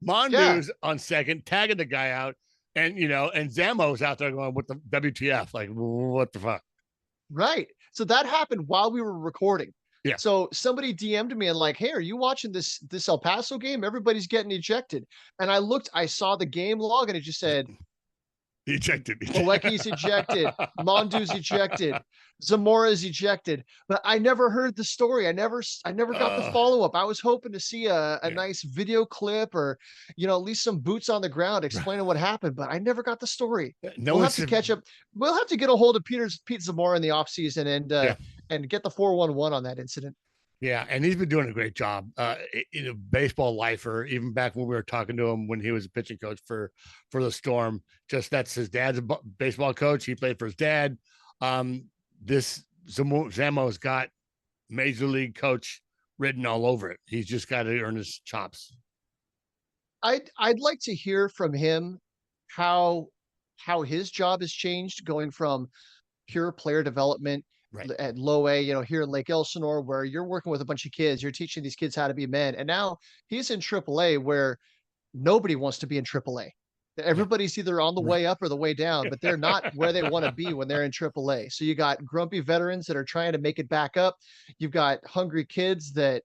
S1: Mondu's on second, tagging the guy out. And, and Zamo's out there going, what the WTF? Like, what the fuck? Right.
S2: So that happened while we were recording.
S1: Yeah.
S2: So somebody DM'd me and like, hey, are you watching this El Paso game? Everybody's getting ejected. And I saw the game log and it just said,
S1: ejected.
S2: Plawecki's ejected. Mondu's ejected. Zamora's ejected. But I never heard the story. I never got the follow-up. I was hoping to see a nice video clip or, at least some boots on the ground explaining what happened, but I never got the story. We'll have to catch up. We'll have to get a hold of Pete Zamora in the offseason and get the 411 on that incident.
S1: Yeah, and he's been doing a great job. Baseball lifer, even back when we were talking to him when he was a pitching coach for the Storm. That's his dad's a baseball coach. He played for his dad. This Zamo's got major league coach written all over it. He's just got to earn his chops.
S2: I'd like to hear from him how his job has changed, going from pure player development at low A, here in Lake Elsinore, where you're working with a bunch of kids, you're teaching these kids how to be men. And now he's in AAA where nobody wants to be in AAA. Everybody's either on the way up or the way down, but they're not where they want to be when they're in AAA. So you got grumpy veterans that are trying to make it back up. You've got hungry kids that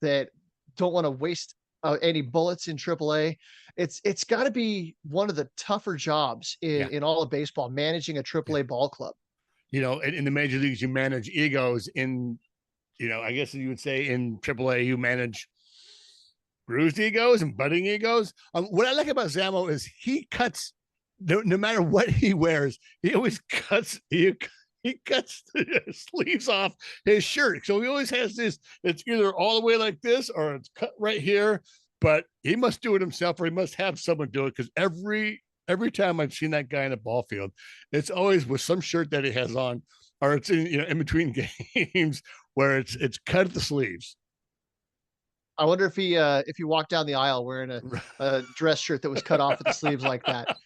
S2: don't want to waste any bullets in AAA. It's got to be one of the tougher jobs in all of baseball, managing a AAA ball club.
S1: In the major leagues, you manage egos. In, I guess you would say in AAA, you manage bruised egos and budding egos. What I like about Zamo is he cuts, no matter what he wears, he always cuts, he cuts the sleeves off his shirt. So he always has this, it's either all the way like this or it's cut right here, but he must do it himself or he must have someone do it, because every time I've seen that guy in a ball field, it's always with some shirt that he has on, or it's in between games where it's cut at the sleeves.
S2: I wonder if he walked down the aisle wearing a dress shirt that was cut off at the sleeves like that.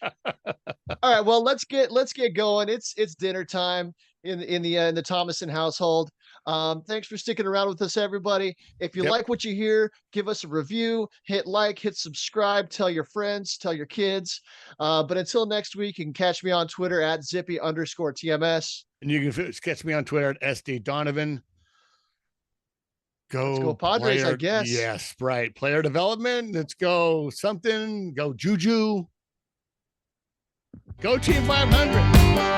S2: All right, well, let's get going. It's dinner time in the Thomason household. Thanks for sticking around with us, everybody. If you
S1: Yep.
S2: like what you hear, give us a review, hit like, hit subscribe, tell your friends, tell your kids. But until next week, you can catch me on Twitter at zippy_TMS.
S1: And you can catch me on Twitter at SD Donovan.
S2: Let's go Padres, I
S1: player,
S2: guess.
S1: Yes, right. Player development. Let's go something. Go Juju. Go Team 500.